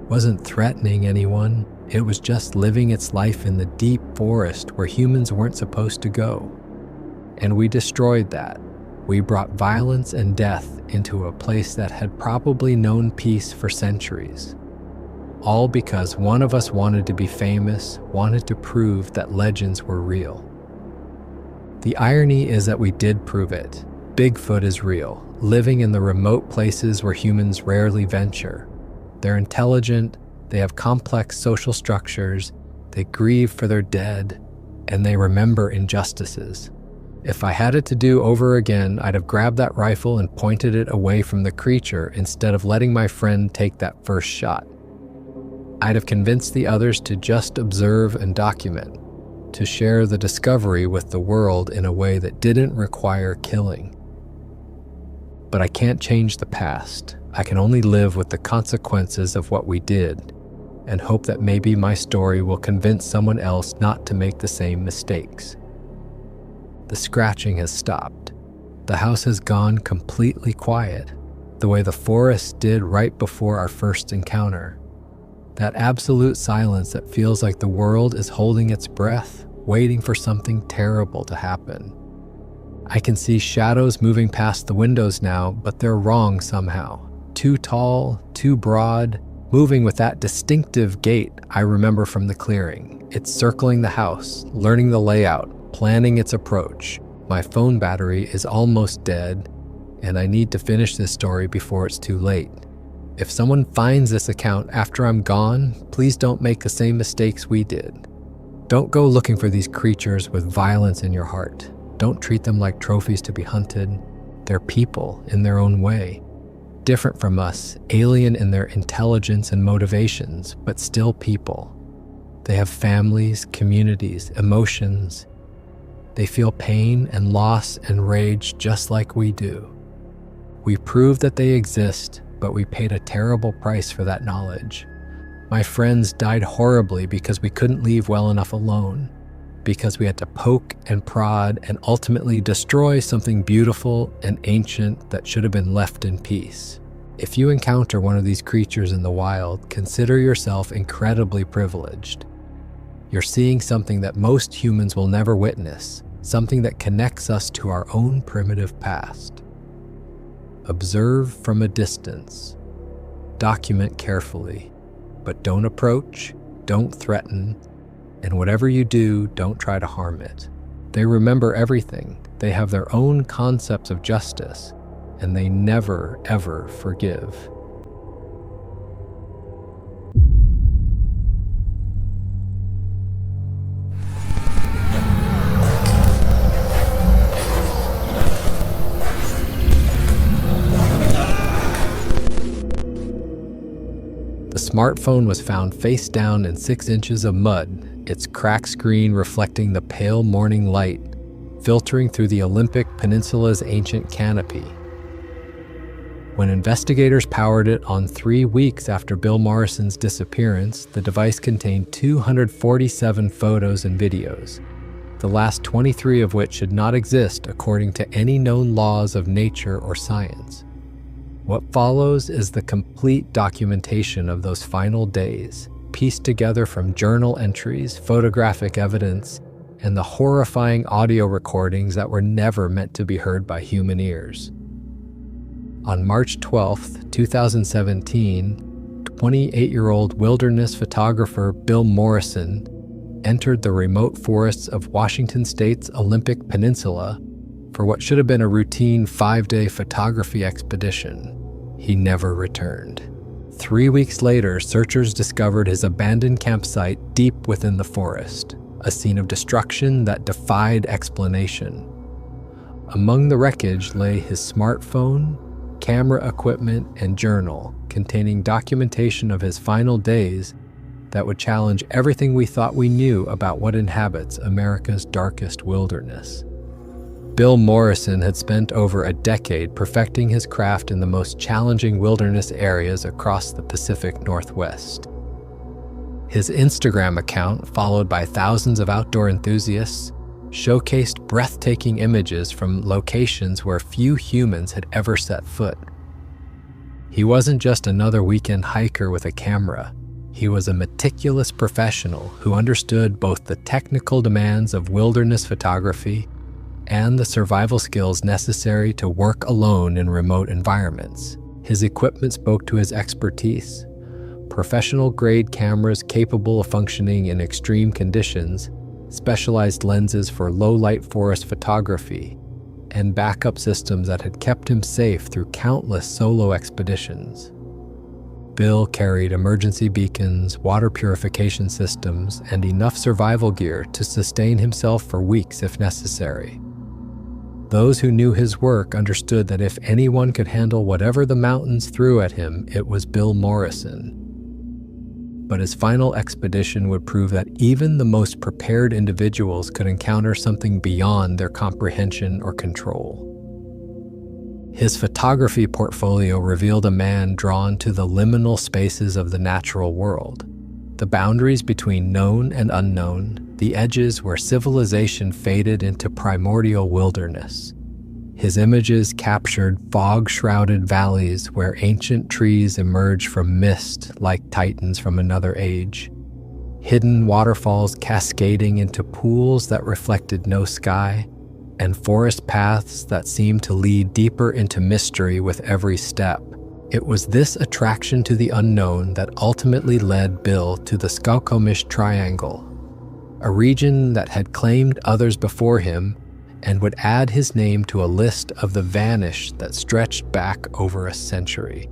wasn't threatening anyone. It was just living its life in the deep forest where humans weren't supposed to go. And we destroyed that. We brought violence and death into a place that had probably known peace for centuries. All because one of us wanted to be famous, wanted to prove that legends were real. The irony is that we did prove it. Bigfoot is real, living in the remote places where humans rarely venture. They're intelligent, they have complex social structures, they grieve for their dead, and they remember injustices. If I had it to do over again, I'd have grabbed that rifle and pointed it away from the creature instead of letting my friend take that first shot. I'd have convinced the others to just observe and document, to share the discovery with the world in a way that didn't require killing. But I can't change the past. I can only live with the consequences of what we did and hope that maybe my story will convince someone else not to make the same mistakes. The scratching has stopped. The house has gone completely quiet, the way the forest did right before our first encounter. That absolute silence that feels like the world is holding its breath, waiting for something terrible to happen. I can see shadows moving past the windows now, but they're wrong somehow. Too tall, too broad, moving with that distinctive gait I remember from the clearing. It's circling the house, learning the layout, planning its approach. My phone battery is almost dead, and I need to finish this story before it's too late. If someone finds this account after I'm gone, please don't make the same mistakes we did. Don't go looking for these creatures with violence in your heart. Don't treat them like trophies to be hunted. They're people in their own way. Different from us, alien in their intelligence and motivations, but still people. They have families, communities, emotions. They feel pain and loss and rage just like we do. We prove that they exist, but we paid a terrible price for that knowledge. My friends died horribly because we couldn't leave well enough alone. because we had to poke and prod and ultimately destroy something beautiful and ancient that should have been left in peace. If you encounter one of these creatures in the wild, consider yourself incredibly privileged. You're seeing something that most humans will never witness, something that connects us to our own primitive past. Observe from a distance. Document carefully, but don't approach, don't threaten, and whatever you do, don't try to harm it. They remember everything. They have their own concepts of justice, and they never, ever forgive. The smartphone was found face down in 6 inches of mud, its cracked screen reflecting the pale morning light, filtering through the Olympic Peninsula's ancient canopy. When investigators powered it on 3 weeks after Bill Morrison's disappearance, the device contained 247 photos and videos, the last 23 of which should not exist according to any known laws of nature or science. What follows is the complete documentation of those final days, pieced together from journal entries, photographic evidence, and the horrifying audio recordings that were never meant to be heard by human ears. On March 12, 2017, 28-year-old wilderness photographer Bill Morrison entered the remote forests of Washington State's Olympic Peninsula for what should have been a routine 5-day photography expedition. He never returned. 3 weeks later, searchers discovered his abandoned campsite deep within the forest, a scene of destruction that defied explanation. Among the wreckage lay his smartphone, camera equipment, and journal containing documentation of his final days that would challenge everything we thought we knew about what inhabits America's darkest wilderness. Bill Morrison had spent over a decade perfecting his craft in the most challenging wilderness areas across the Pacific Northwest. His Instagram account, followed by thousands of outdoor enthusiasts, showcased breathtaking images from locations where few humans had ever set foot. He wasn't just another weekend hiker with a camera. He was a meticulous professional who understood both the technical demands of wilderness photography and the survival skills necessary to work alone in remote environments. His equipment spoke to his expertise: professional-grade cameras capable of functioning in extreme conditions, specialized lenses for low-light forest photography, and backup systems that had kept him safe through countless solo expeditions. Bill carried emergency beacons, water purification systems, and enough survival gear to sustain himself for weeks if necessary. Those who knew his work understood that if anyone could handle whatever the mountains threw at him, it was Bill Morrison. But his final expedition would prove that even the most prepared individuals could encounter something beyond their comprehension or control. His photography portfolio revealed a man drawn to the liminal spaces of the natural world, the boundaries between known and unknown, the edges where civilization faded into primordial wilderness. His images captured fog-shrouded valleys where ancient trees emerged from mist like titans from another age, hidden waterfalls cascading into pools that reflected no sky, and forest paths that seemed to lead deeper into mystery with every step. It was this attraction to the unknown that ultimately led Bill to the Sasquatch Triangle, a region that had claimed others before him and would add his name to a list of the vanished that stretched back over a century.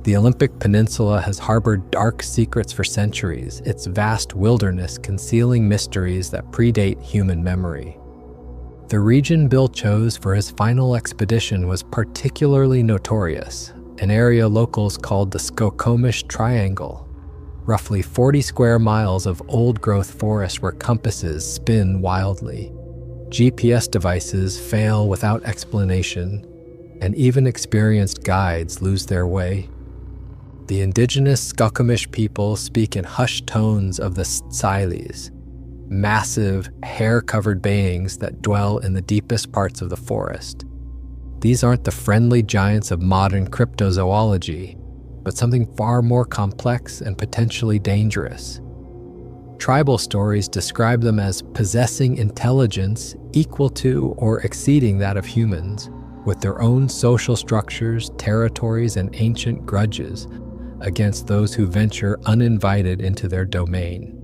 The Olympic Peninsula has harbored dark secrets for centuries, its vast wilderness concealing mysteries that predate human memory. The region Bill chose for his final expedition was particularly notorious, an area locals called the Sasquatch Triangle, roughly 40 square miles of old-growth forest where compasses spin wildly. GPS devices fail without explanation, and even experienced guides lose their way. The indigenous Sasquatch people speak in hushed tones of the Tsiles, massive, hair-covered beings that dwell in the deepest parts of the forest. These aren't the friendly giants of modern cryptozoology, but something far more complex and potentially dangerous. Tribal stories describe them as possessing intelligence equal to or exceeding that of humans, with their own social structures, territories, and ancient grudges against those who venture uninvited into their domain.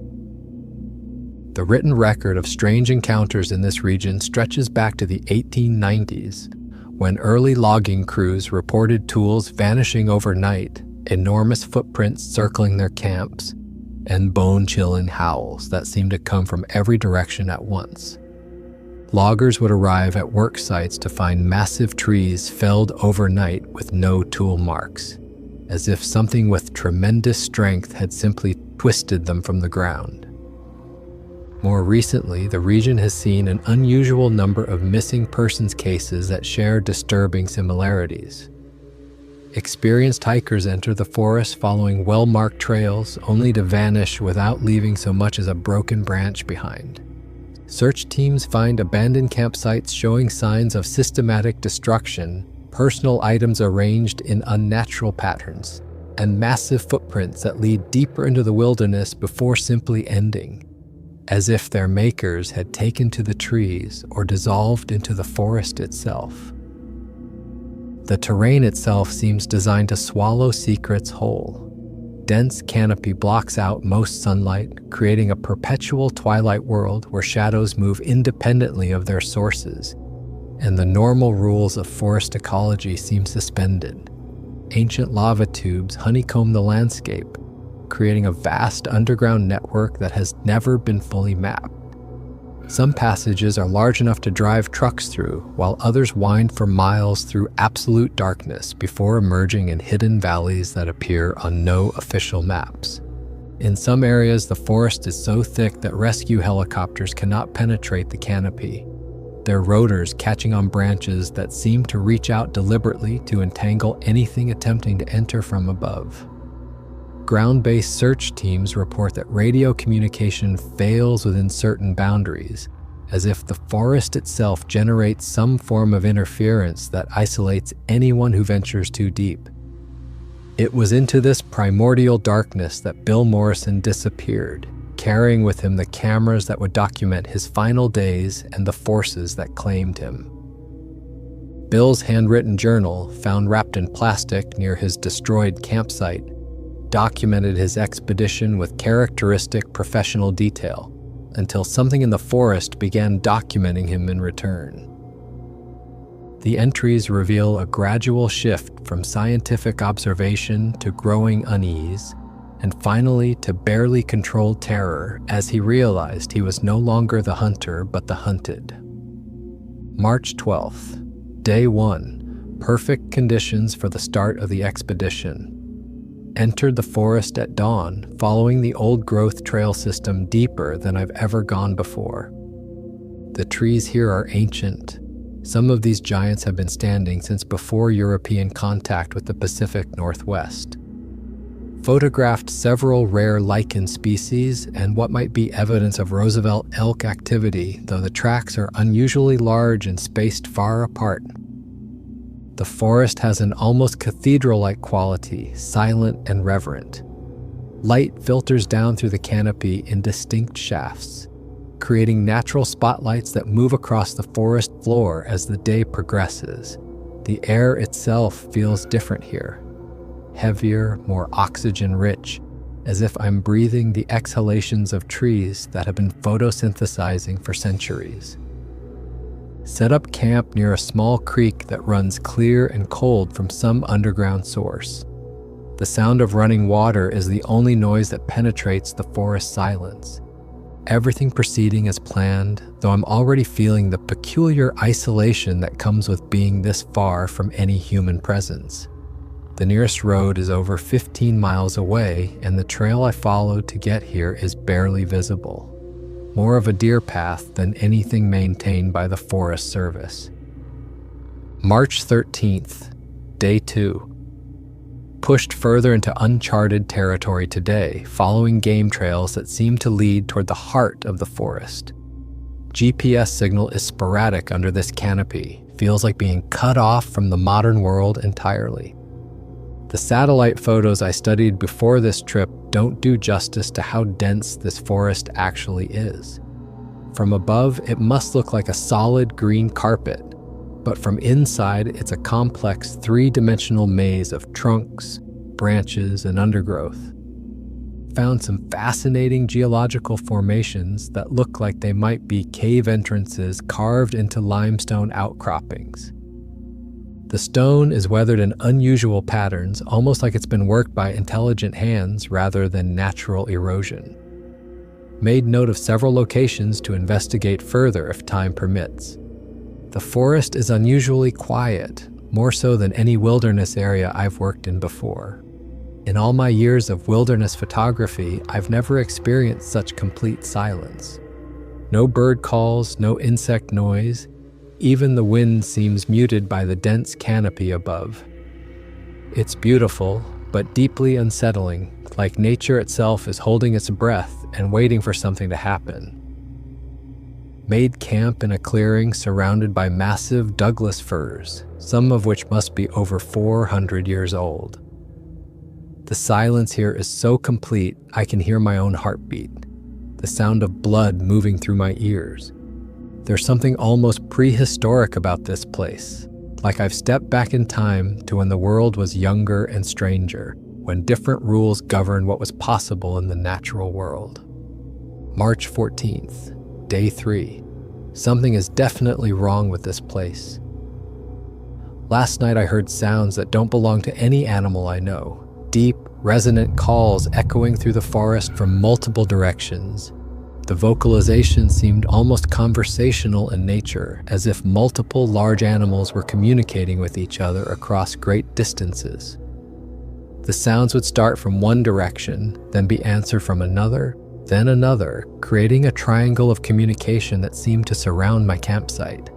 The written record of strange encounters in this region stretches back to the 1890s, when early logging crews reported tools vanishing overnight, enormous footprints circling their camps, and bone-chilling howls that seemed to come from every direction at once. Loggers would arrive at work sites to find massive trees felled overnight with no tool marks, as if something with tremendous strength had simply twisted them from the ground. More recently, the region has seen an unusual number of missing persons cases that share disturbing similarities. Experienced hikers enter the forest following well-marked trails only to vanish without leaving so much as a broken branch behind. Search teams find abandoned campsites showing signs of systematic destruction, personal items arranged in unnatural patterns, and massive footprints that lead deeper into the wilderness before simply ending, as if their makers had taken to the trees or dissolved into the forest itself. The terrain itself seems designed to swallow secrets whole. Dense canopy blocks out most sunlight, creating a perpetual twilight world where shadows move independently of their sources, and the normal rules of forest ecology seem suspended. Ancient lava tubes honeycomb the landscape, creating a vast underground network that has never been fully mapped. Some passages are large enough to drive trucks through, while others wind for miles through absolute darkness before emerging in hidden valleys that appear on no official maps. In some areas, the forest is so thick that rescue helicopters cannot penetrate the canopy, their rotors catching on branches that seem to reach out deliberately to entangle anything attempting to enter from above. Ground-based search teams report that radio communication fails within certain boundaries, as if the forest itself generates some form of interference that isolates anyone who ventures too deep. It was into this primordial darkness that Bill Morrison disappeared, carrying with him the cameras that would document his final days and the forces that claimed him. Bill's handwritten journal, found wrapped in plastic near his destroyed campsite, documented his expedition with characteristic professional detail until something in the forest began documenting him in return. The entries reveal a gradual shift from scientific observation to growing unease, and finally to barely controlled terror as he realized he was no longer the hunter but the hunted. March 12th, Day 1, perfect conditions for the start of the expedition. Entered the forest at dawn, following the old-growth trail system deeper than I've ever gone before. The trees here are ancient. Some of these giants have been standing since before European contact with the Pacific Northwest. Photographed several rare lichen species and what might be evidence of Roosevelt elk activity, though the tracks are unusually large and spaced far apart. The forest has an almost cathedral-like quality, silent and reverent. Light filters down through the canopy in distinct shafts, creating natural spotlights that move across the forest floor as the day progresses. The air itself feels different here, heavier, more oxygen-rich, as if I'm breathing the exhalations of trees that have been photosynthesizing for centuries. Set up camp near a small creek that runs clear and cold from some underground source. The sound of running water is the only noise that penetrates the forest silence. Everything proceeding as planned, though I'm already feeling the peculiar isolation that comes with being this far from any human presence. The nearest road is over 15 miles away, and the trail I followed to get here is barely visible. More of a deer path than anything maintained by the Forest Service. March 13th, Day 2. pushed further into uncharted territory today, following game trails that seem to lead toward the heart of the forest. GPS signal is sporadic under this canopy, feels like being cut off from the modern world entirely. The satellite photos I studied before this trip don't do justice to how dense this forest actually is. From above, it must look like a solid green carpet, but from inside, it's a complex three-dimensional maze of trunks, branches, and undergrowth. Found some fascinating geological formations that look like they might be cave entrances carved into limestone outcroppings. The stone is weathered in unusual patterns, almost like it's been worked by intelligent hands rather than natural erosion. Made note of several locations to investigate further if time permits. The forest is unusually quiet, more so than any wilderness area I've worked in before. In all my years of wilderness photography, I've never experienced such complete silence. No bird calls, no insect noise. Even the wind seems muted by the dense canopy above. It's beautiful, but deeply unsettling, like nature itself is holding its breath and waiting for something to happen. Made camp in a clearing surrounded by massive Douglas firs, some of which must be over 400 years old. The silence here is so complete, I can hear my own heartbeat, the sound of blood moving through my ears. There's something almost prehistoric about this place, like I've stepped back in time to when the world was younger and stranger, when different rules governed what was possible in the natural world. March 14th, day 3. Something is definitely wrong with this place. Last night I heard sounds that don't belong to any animal I know. Deep, resonant calls echoing through the forest from multiple directions. The vocalization seemed almost conversational in nature, as if multiple large animals were communicating with each other across great distances. The sounds would start from one direction, then be answered from another, then another, creating a triangle of communication that seemed to surround my campsite.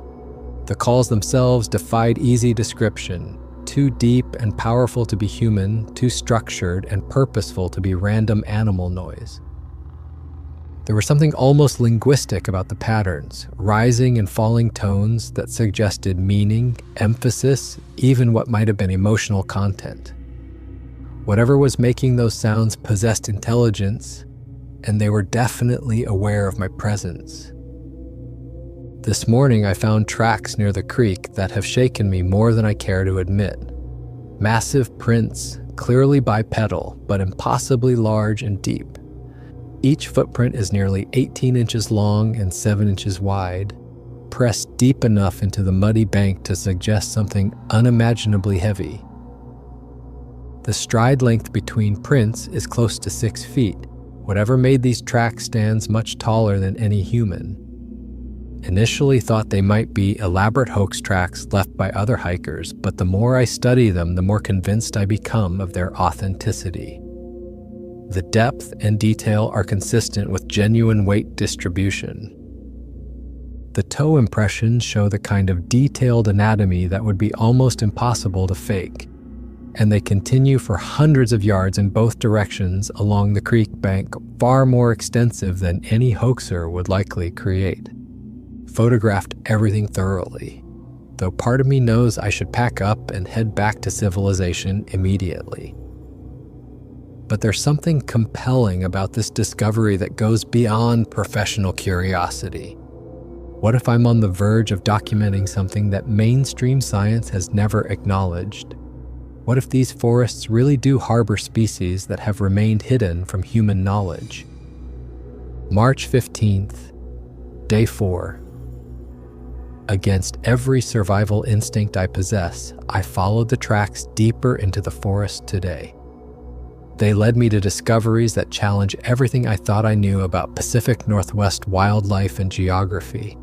The calls themselves defied easy description, too deep and powerful to be human, too structured and purposeful to be random animal noise. There was something almost linguistic about the patterns, rising and falling tones that suggested meaning, emphasis, even what might have been emotional content. Whatever was making those sounds possessed intelligence, and they were definitely aware of my presence. This morning I found tracks near the creek that have shaken me more than I care to admit. Massive prints, clearly bipedal, but impossibly large and deep. Each footprint is nearly 18 inches long and 7 inches wide, pressed deep enough into the muddy bank to suggest something unimaginably heavy. The stride length between prints is close to 6 feet. Whatever made these tracks stands much taller than any human. Initially thought they might be elaborate hoax tracks left by other hikers, but the more I study them, the more convinced I become of their authenticity. The depth and detail are consistent with genuine weight distribution. The toe impressions show the kind of detailed anatomy that would be almost impossible to fake, and they continue for hundreds of yards in both directions along the creek bank, far more extensive than any hoaxer would likely create. Photographed everything thoroughly, though part of me knows I should pack up and head back to civilization immediately. But there's something compelling about this discovery that goes beyond professional curiosity. What if I'm on the verge of documenting something that mainstream science has never acknowledged? What if these forests really do harbor species that have remained hidden from human knowledge? March 15th, day 4. Against every survival instinct I possess, I followed the tracks deeper into the forest today. They led me to discoveries that challenge everything I thought I knew about Pacific Northwest wildlife and geography.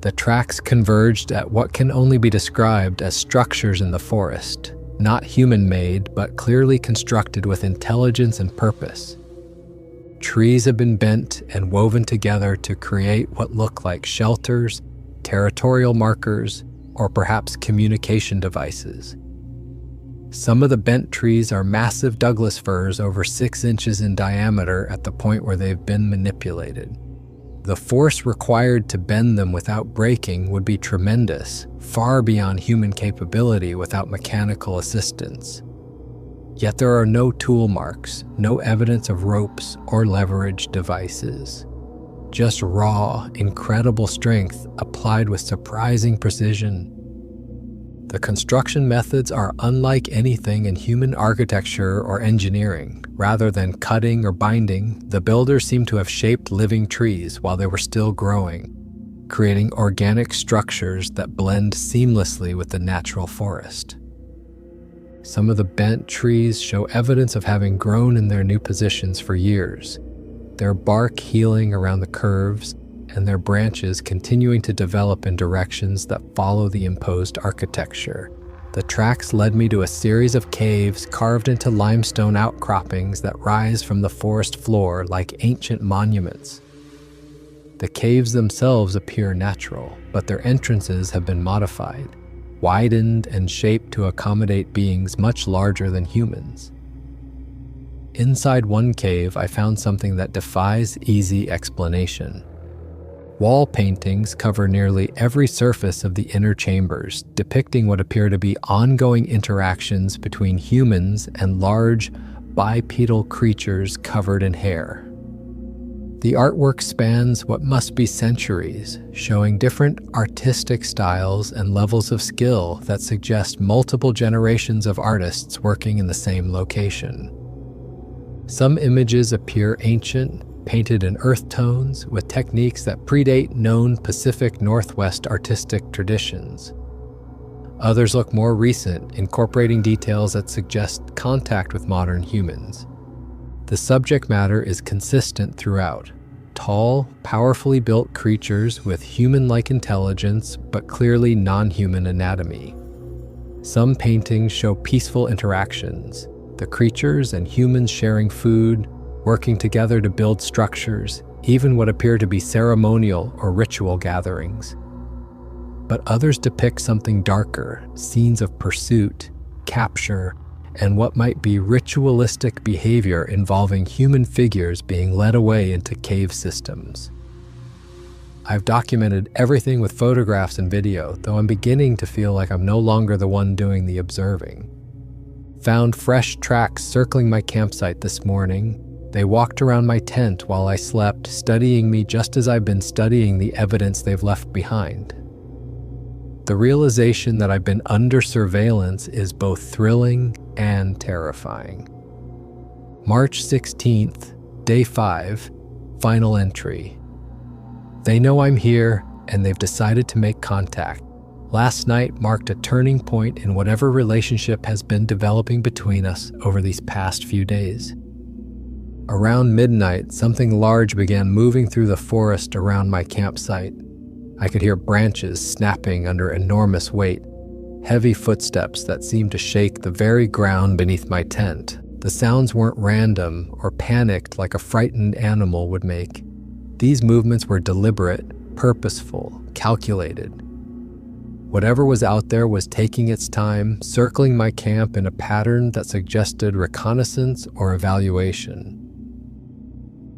The tracks converged at what can only be described as structures in the forest, not human-made, but clearly constructed with intelligence and purpose. Trees have been bent and woven together to create what look like shelters, territorial markers, or perhaps communication devices. Some of the bent trees are massive Douglas firs over 6 inches in diameter at the point where they've been manipulated. The force required to bend them without breaking would be tremendous, far beyond human capability without mechanical assistance. Yet there are no tool marks, no evidence of ropes or leverage devices. Just raw, incredible strength applied with surprising precision. The construction methods are unlike anything in human architecture or engineering. Rather than cutting or binding, the builders seem to have shaped living trees while they were still growing, creating organic structures that blend seamlessly with the natural forest. Some of the bent trees show evidence of having grown in their new positions for years, their bark healing around the curves and their branches continuing to develop in directions that follow the imposed architecture. The tracks led me to a series of caves carved into limestone outcroppings that rise from the forest floor like ancient monuments. The caves themselves appear natural, but their entrances have been modified, widened and shaped to accommodate beings much larger than humans. Inside one cave, I found something that defies easy explanation. Wall paintings cover nearly every surface of the inner chambers, depicting what appear to be ongoing interactions between humans and large, bipedal creatures covered in hair. The artwork spans what must be centuries, showing different artistic styles and levels of skill that suggest multiple generations of artists working in the same location. Some images appear ancient, painted in earth tones with techniques that predate known Pacific Northwest artistic traditions. Others look more recent, incorporating details that suggest contact with modern humans. The subject matter is consistent throughout. Tall, powerfully built creatures with human-like intelligence but clearly non-human anatomy. Some paintings show peaceful interactions, the creatures and humans sharing food, working together to build structures, even what appear to be ceremonial or ritual gatherings. But others depict something darker, scenes of pursuit, capture, and what might be ritualistic behavior involving human figures being led away into cave systems. I've documented everything with photographs and video, though I'm beginning to feel like I'm no longer the one doing the observing. Found fresh tracks circling my campsite this morning. They walked around my tent while I slept, studying me just as I've been studying the evidence they've left behind. The realization that I've been under surveillance is both thrilling and terrifying. March 16th, Day 5, Final Entry. They know I'm here, and they've decided to make contact. Last night marked a turning point in whatever relationship has been developing between us over these past few days. Around midnight, something large began moving through the forest around my campsite. I could hear branches snapping under enormous weight, heavy footsteps that seemed to shake the very ground beneath my tent. The sounds weren't random or panicked like a frightened animal would make. These movements were deliberate, purposeful, calculated. Whatever was out there was taking its time, circling my camp in a pattern that suggested reconnaissance or evaluation.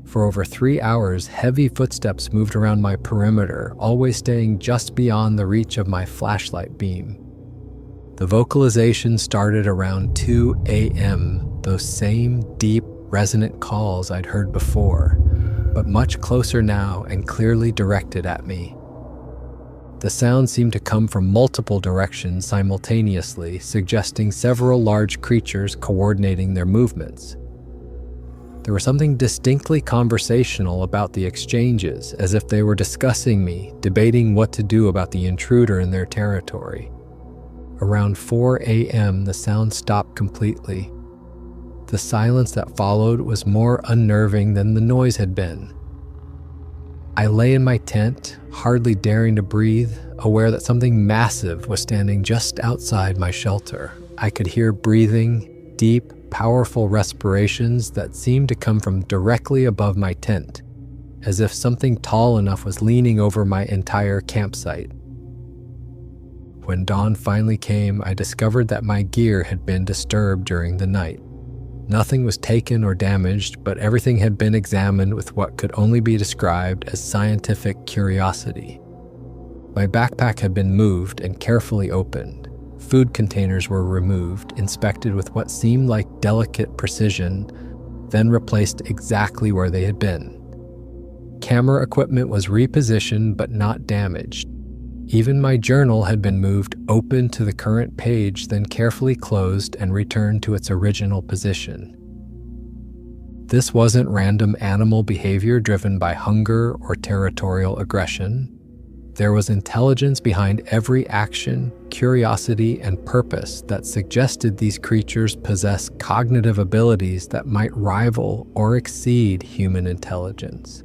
For over 3 hours, heavy footsteps moved around my perimeter, always staying just beyond the reach of my flashlight beam. The vocalization started around 2 a.m., those same deep, resonant calls I'd heard before, but much closer now and clearly directed at me. The sound seemed to come from multiple directions simultaneously, suggesting several large creatures coordinating their movements. There was something distinctly conversational about the exchanges, as if they were discussing me, debating what to do about the intruder in their territory. Around 4 a.m., the sound stopped completely. The silence that followed was more unnerving than the noise had been. I lay in my tent, hardly daring to breathe, aware that something massive was standing just outside my shelter. I could hear breathing, deep, powerful respirations that seemed to come from directly above my tent, as if something tall enough was leaning over my entire campsite. when dawn finally came, I discovered that my gear had been disturbed during the night. Nothing was taken or damaged, but everything had been examined with what could only be described as scientific curiosity. My backpack had been moved and carefully opened. Food containers were removed, inspected with what seemed like delicate precision, then replaced exactly where they had been. Camera equipment was repositioned but not damaged. Even my journal had been moved open to the current page, then carefully closed and returned to its original position. This wasn't random animal behavior driven by hunger or territorial aggression. There was intelligence behind every action, curiosity, and purpose that suggested these creatures possess cognitive abilities that might rival or exceed human intelligence.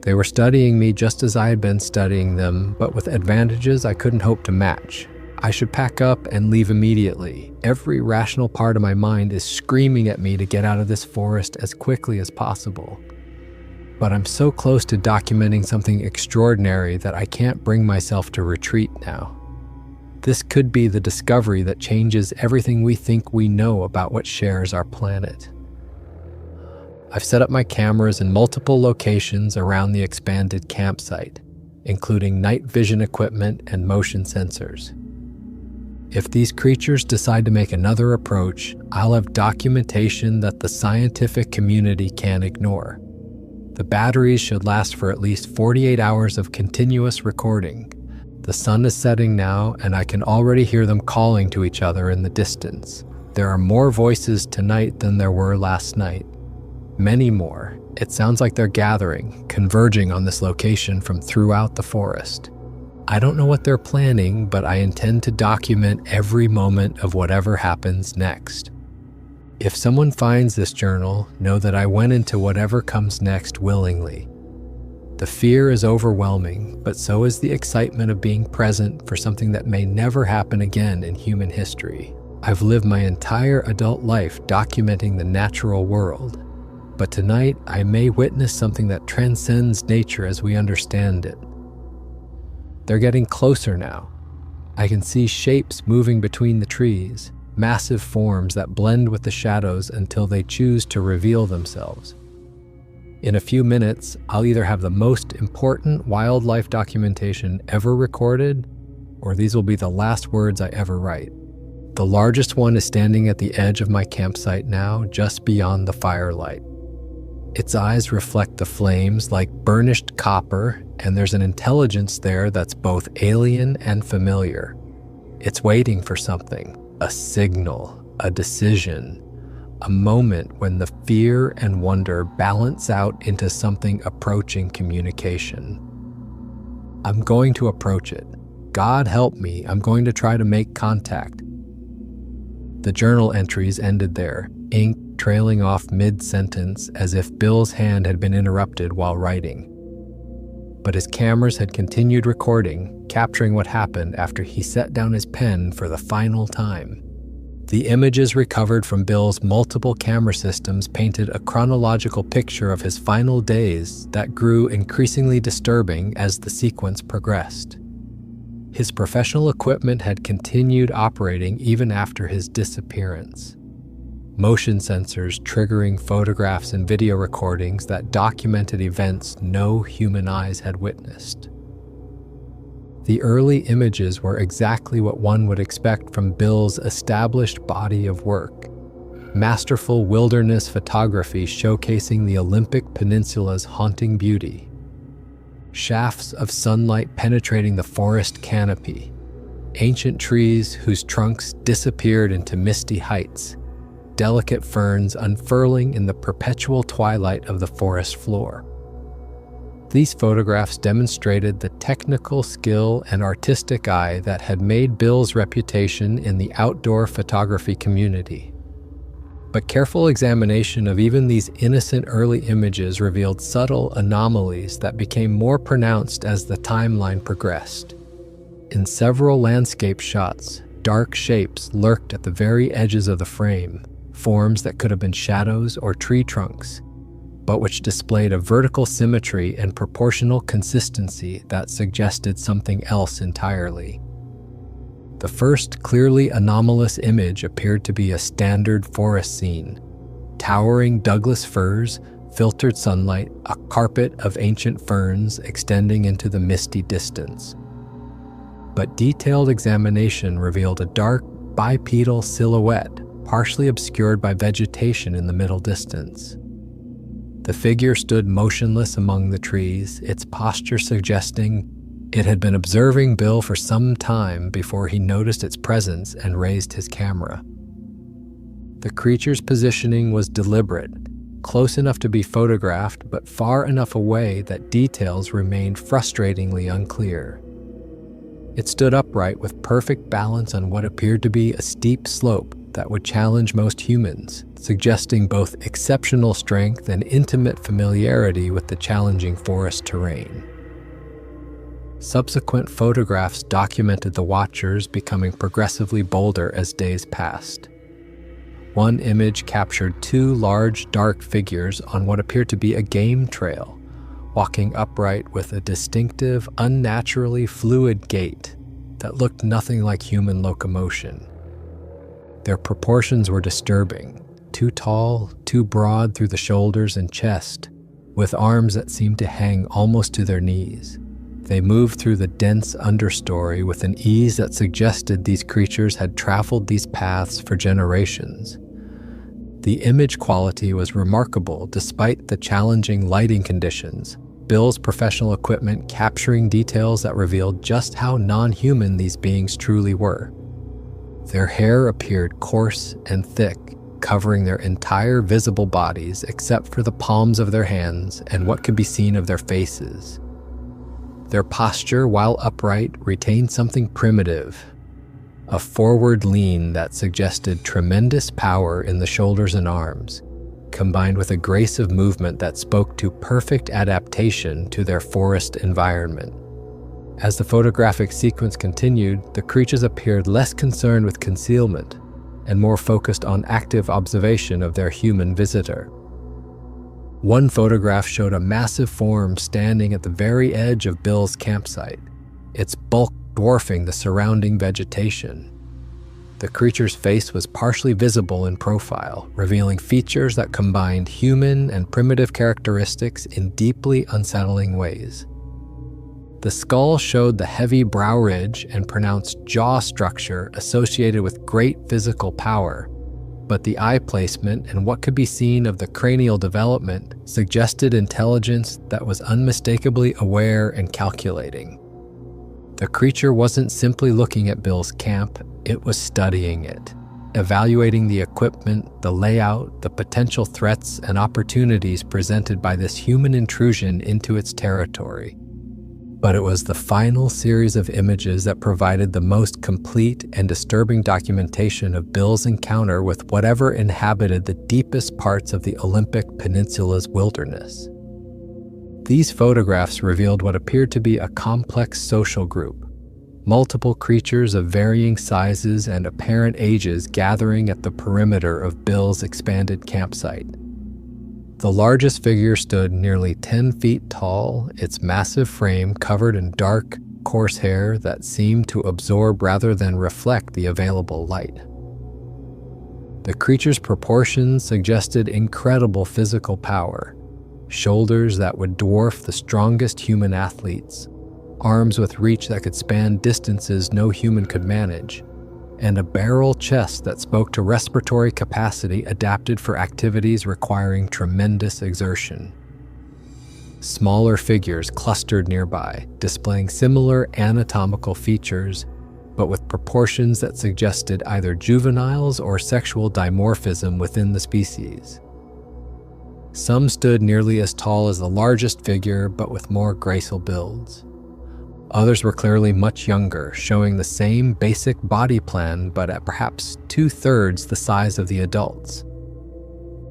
They were studying me just as I had been studying them, but with advantages I couldn't hope to match. I should pack up and leave immediately. Every rational part of my mind is screaming at me to get out of this forest as quickly as possible. But I'm so close to documenting something extraordinary that I can't bring myself to retreat now. This could be the discovery that changes everything we think we know about what shares our planet. I've set up my cameras in multiple locations around the expanded campsite, including night vision equipment and motion sensors. If these creatures decide to make another approach, I'll have documentation that the scientific community can't ignore. The batteries should last for at least 48 hours of continuous recording. The sun is setting now, and I can already hear them calling to each other in the distance. There are more voices tonight than there were last night. Many more. It sounds like they're gathering, converging on this location from throughout the forest. I don't know what they're planning, but I intend to document every moment of whatever happens next. If someone finds this journal, know that I went into whatever comes next willingly. The fear is overwhelming, but so is the excitement of being present for something that may never happen again in human history. I've lived my entire adult life documenting the natural world. But tonight, I may witness something that transcends nature as we understand it. They're getting closer now. I can see shapes moving between the trees, massive forms that blend with the shadows until they choose to reveal themselves. In a few minutes, I'll either have the most important wildlife documentation ever recorded, or these will be the last words I ever write. The largest one is standing at the edge of my campsite now, just beyond the firelight. Its eyes reflect the flames like burnished copper, and there's an intelligence there that's both alien and familiar. It's waiting for something, a signal, a decision, a moment when the fear and wonder balance out into something approaching communication. I'm going to approach it. God help me, I'm going to try to make contact. The journal entries ended there, ink trailing off mid-sentence as if Bill's hand had been interrupted while writing. But his cameras had continued recording, capturing what happened after he set down his pen for the final time. The images recovered from Bill's multiple camera systems painted a chronological picture of his final days that grew increasingly disturbing as the sequence progressed. His professional equipment had continued operating even after his disappearance. Motion sensors triggering photographs and video recordings that documented events no human eyes had witnessed. The early images were exactly what one would expect from Bill's established body of work. Masterful wilderness photography showcasing the Olympic Peninsula's haunting beauty. Shafts of sunlight penetrating the forest canopy. Ancient trees whose trunks disappeared into misty heights. Delicate ferns unfurling in the perpetual twilight of the forest floor. These photographs demonstrated the technical skill and artistic eye that had made Bill's reputation in the outdoor photography community. But careful examination of even these innocent early images revealed subtle anomalies that became more pronounced as the timeline progressed. In several landscape shots, dark shapes lurked at the very edges of the frame, forms that could have been shadows or tree trunks, but which displayed a vertical symmetry and proportional consistency that suggested something else entirely. The first clearly anomalous image appeared to be a standard forest scene. Towering Douglas firs, filtered sunlight, a carpet of ancient ferns extending into the misty distance. But detailed examination revealed a dark, bipedal silhouette, partially obscured by vegetation in the middle distance. The figure stood motionless among the trees, its posture suggesting it had been observing Bill for some time before he noticed its presence and raised his camera. The creature's positioning was deliberate, close enough to be photographed, but far enough away that details remained frustratingly unclear. It stood upright with perfect balance on what appeared to be a steep slope that would challenge most humans, suggesting both exceptional strength and intimate familiarity with the challenging forest terrain. Subsequent photographs documented the watchers becoming progressively bolder as days passed. One image captured two large, dark figures on what appeared to be a game trail, walking upright with a distinctive, unnaturally fluid gait that looked nothing like human locomotion. Their proportions were disturbing, too tall, too broad through the shoulders and chest, with arms that seemed to hang almost to their knees. They moved through the dense understory with an ease that suggested these creatures had traveled these paths for generations. The image quality was remarkable despite the challenging lighting conditions, Bill's professional equipment capturing details that revealed just how non-human these beings truly were. Their hair appeared coarse and thick, covering their entire visible bodies except for the palms of their hands and what could be seen of their faces. Their posture, while upright, retained something primitive, a forward lean that suggested tremendous power in the shoulders and arms, combined with a grace of movement that spoke to perfect adaptation to their forest environment. As the photographic sequence continued, the creatures appeared less concerned with concealment and more focused on active observation of their human visitor. One photograph showed a massive form standing at the very edge of Bill's campsite, its bulk dwarfing the surrounding vegetation. The creature's face was partially visible in profile, revealing features that combined human and primitive characteristics in deeply unsettling ways. The skull showed the heavy brow ridge and pronounced jaw structure associated with great physical power, but the eye placement and what could be seen of the cranial development suggested intelligence that was unmistakably aware and calculating. The creature wasn't simply looking at Bill's camp, it was studying it, evaluating the equipment, the layout, the potential threats and opportunities presented by this human intrusion into its territory. But it was the final series of images that provided the most complete and disturbing documentation of Bill's encounter with whatever inhabited the deepest parts of the Olympic Peninsula's wilderness. These photographs revealed what appeared to be a complex social group, multiple creatures of varying sizes and apparent ages gathering at the perimeter of Bill's expanded campsite. The largest figure stood nearly 10 feet tall, its massive frame covered in dark, coarse hair that seemed to absorb rather than reflect the available light. The creature's proportions suggested incredible physical power, shoulders that would dwarf the strongest human athletes, arms with reach that could span distances no human could manage, and a barrel chest that spoke to respiratory capacity adapted for activities requiring tremendous exertion. Smaller figures clustered nearby, displaying similar anatomical features, but with proportions that suggested either juveniles or sexual dimorphism within the species. Some stood nearly as tall as the largest figure, but with more graceful builds. Others were clearly much younger, showing the same basic body plan but at perhaps 2/3 the size of the adults.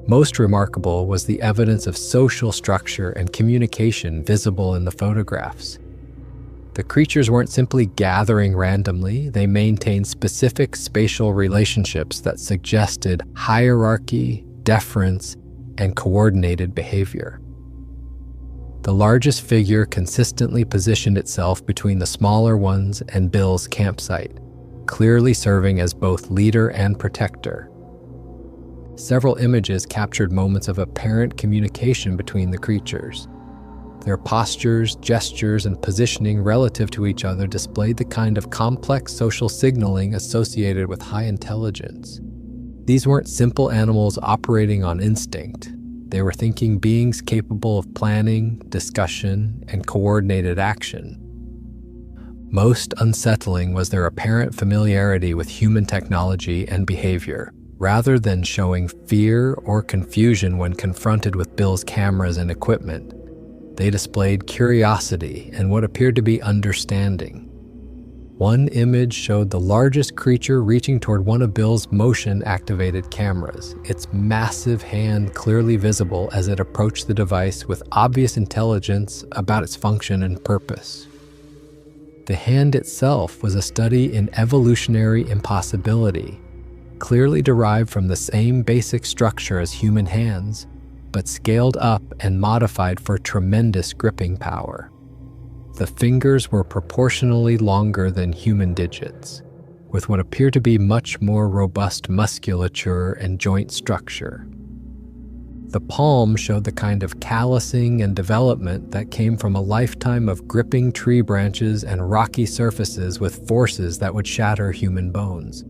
Most remarkable was the evidence of social structure and communication visible in the photographs. The creatures weren't simply gathering randomly, they maintained specific spatial relationships that suggested hierarchy, deference, and coordinated behavior. The largest figure consistently positioned itself between the smaller ones and Bill's campsite, clearly serving as both leader and protector. Several images captured moments of apparent communication between the creatures. Their postures, gestures, and positioning relative to each other displayed the kind of complex social signaling associated with high intelligence. These weren't simple animals operating on instinct. They were thinking beings capable of planning, discussion, and coordinated action. Most unsettling was their apparent familiarity with human technology and behavior. Rather than showing fear or confusion when confronted with Bill's cameras and equipment, they displayed curiosity and what appeared to be understanding. One image showed the largest creature reaching toward one of Bill's motion-activated cameras, its massive hand clearly visible as it approached the device with obvious intelligence about its function and purpose. The hand itself was a study in evolutionary impossibility, clearly derived from the same basic structure as human hands, but scaled up and modified for tremendous gripping power. The fingers were proportionally longer than human digits, with what appeared to be much more robust musculature and joint structure. The palm showed the kind of callousing and development that came from a lifetime of gripping tree branches and rocky surfaces with forces that would shatter human bones.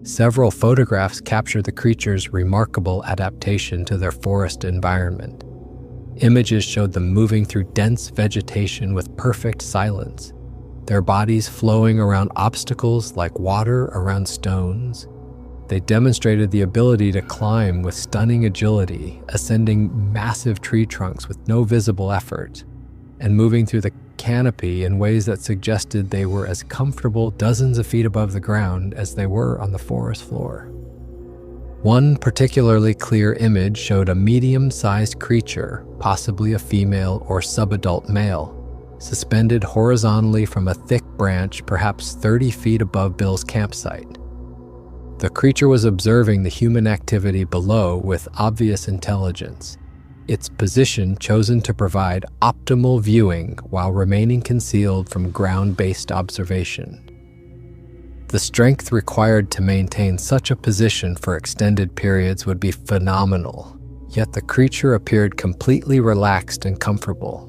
Several photographs captured the creature's remarkable adaptation to their forest environment. Images showed them moving through dense vegetation with perfect silence, their bodies flowing around obstacles like water around stones. They demonstrated the ability to climb with stunning agility, ascending massive tree trunks with no visible effort, and moving through the canopy in ways that suggested they were as comfortable dozens of feet above the ground as they were on the forest floor. One particularly clear image showed a medium-sized creature, possibly a female or subadult male, suspended horizontally from a thick branch perhaps 30 feet above Bill's campsite. The creature was observing the human activity below with obvious intelligence, its position chosen to provide optimal viewing while remaining concealed from ground-based observation. The strength required to maintain such a position for extended periods would be phenomenal, yet the creature appeared completely relaxed and comfortable.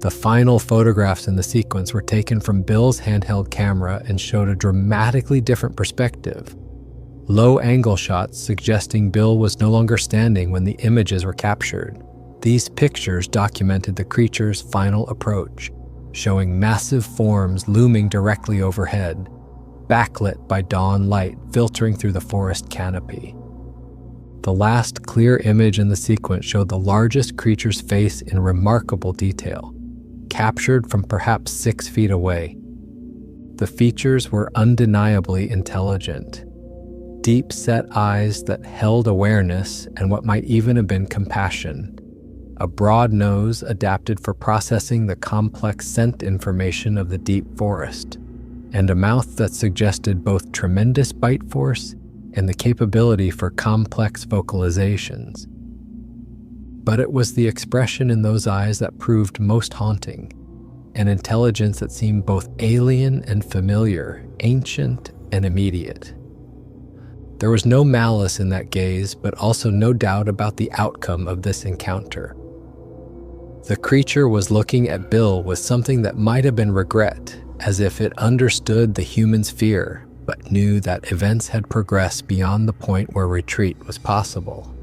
The final photographs in the sequence were taken from Bill's handheld camera and showed a dramatically different perspective. Low-angle shots suggesting Bill was no longer standing when the images were captured. These pictures documented the creature's final approach, showing massive forms looming directly overhead, backlit by dawn light filtering through the forest canopy. The last clear image in the sequence showed the largest creature's face in remarkable detail, captured from perhaps 6 feet away. The features were undeniably intelligent. Deep-set eyes that held awareness and what might even have been compassion. A broad nose adapted for processing the complex scent information of the deep forest, and a mouth that suggested both tremendous bite force and the capability for complex vocalizations. But it was the expression in those eyes that proved most haunting, an intelligence that seemed both alien and familiar, ancient and immediate. There was no malice in that gaze, but also no doubt about the outcome of this encounter. The creature was looking at Bill with something that might have been regret, as if it understood the human's fear, but knew that events had progressed beyond the point where retreat was possible.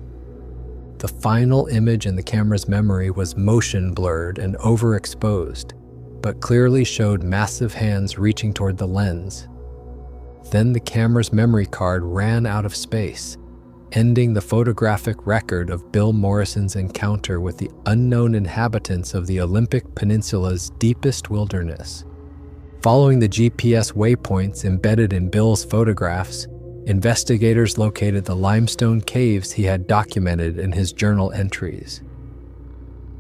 The final image in the camera's memory was motion blurred and overexposed, but clearly showed massive hands reaching toward the lens. Then the camera's memory card ran out of space, ending the photographic record of Bill Morrison's encounter with the unknown inhabitants of the Olympic Peninsula's deepest wilderness. Following the GPS waypoints embedded in Bill's photographs, investigators located the limestone caves he had documented in his journal entries.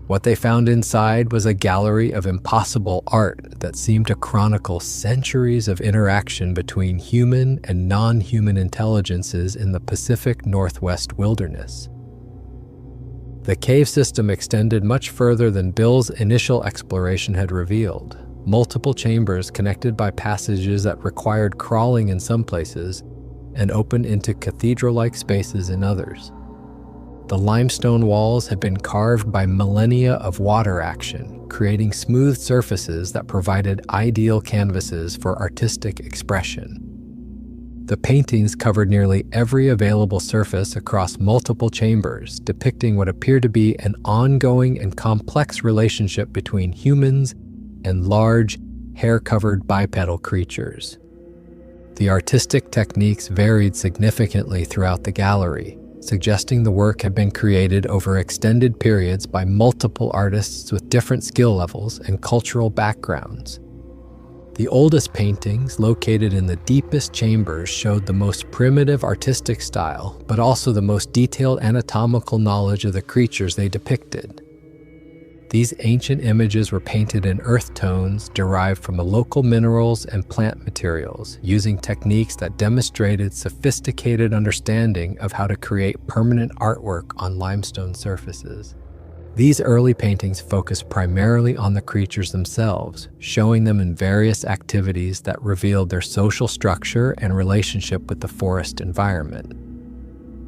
What they found inside was a gallery of impossible art that seemed to chronicle centuries of interaction between human and non-human intelligences in the Pacific Northwest wilderness. The cave system extended much further than Bill's initial exploration had revealed. multiple chambers connected by passages that required crawling in some places and opened into cathedral-like spaces in others. The limestone walls had been carved by millennia of water action, creating smooth surfaces that provided ideal canvases for artistic expression. The paintings covered nearly every available surface across multiple chambers, depicting what appeared to be an ongoing and complex relationship between humans and large, hair-covered bipedal creatures. The artistic techniques varied significantly throughout the gallery, suggesting the work had been created over extended periods by multiple artists with different skill levels and cultural backgrounds. The oldest paintings, located in the deepest chambers, showed the most primitive artistic style, but also the most detailed anatomical knowledge of the creatures they depicted. These ancient images were painted in earth tones derived from the local minerals and plant materials, using techniques that demonstrated sophisticated understanding of how to create permanent artwork on limestone surfaces. These early paintings focused primarily on the creatures themselves, showing them in various activities that revealed their social structure and relationship with the forest environment.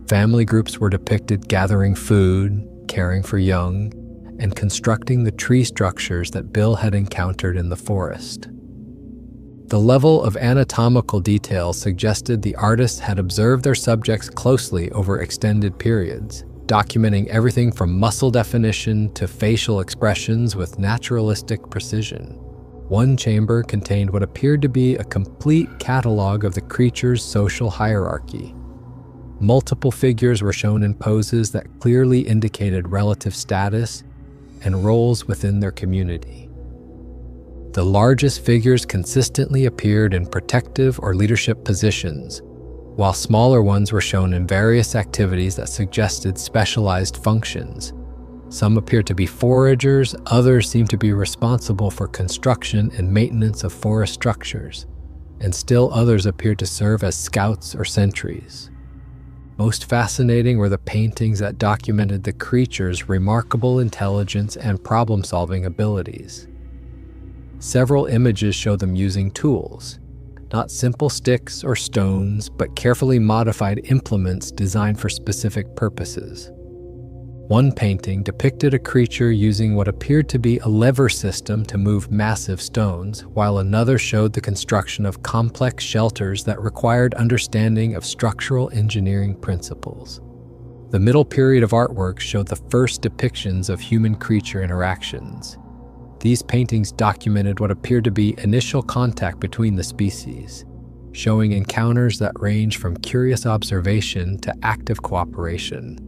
Family groups were depicted gathering food, caring for young, and constructing the tree structures that Bill had encountered in the forest. The level of anatomical detail suggested the artists had observed their subjects closely over extended periods, documenting everything from muscle definition to facial expressions with naturalistic precision. One chamber contained what appeared to be a complete catalog of the creature's social hierarchy. Multiple figures were shown in poses that clearly indicated relative status and roles within their community. The largest figures consistently appeared in protective or leadership positions, while smaller ones were shown in various activities that suggested specialized functions. Some appeared to be foragers, others seemed to be responsible for construction and maintenance of forest structures, and still others appeared to serve as scouts or sentries. Most fascinating were the paintings that documented the creature's remarkable intelligence and problem-solving abilities. Several images show them using tools, not simple sticks or stones, but carefully modified implements designed for specific purposes. One painting depicted a creature using what appeared to be a lever system to move massive stones, while another showed the construction of complex shelters that required understanding of structural engineering principles. The middle period of artwork showed the first depictions of human-creature interactions. These paintings documented what appeared to be initial contact between the species, showing encounters that range from curious observation to active cooperation.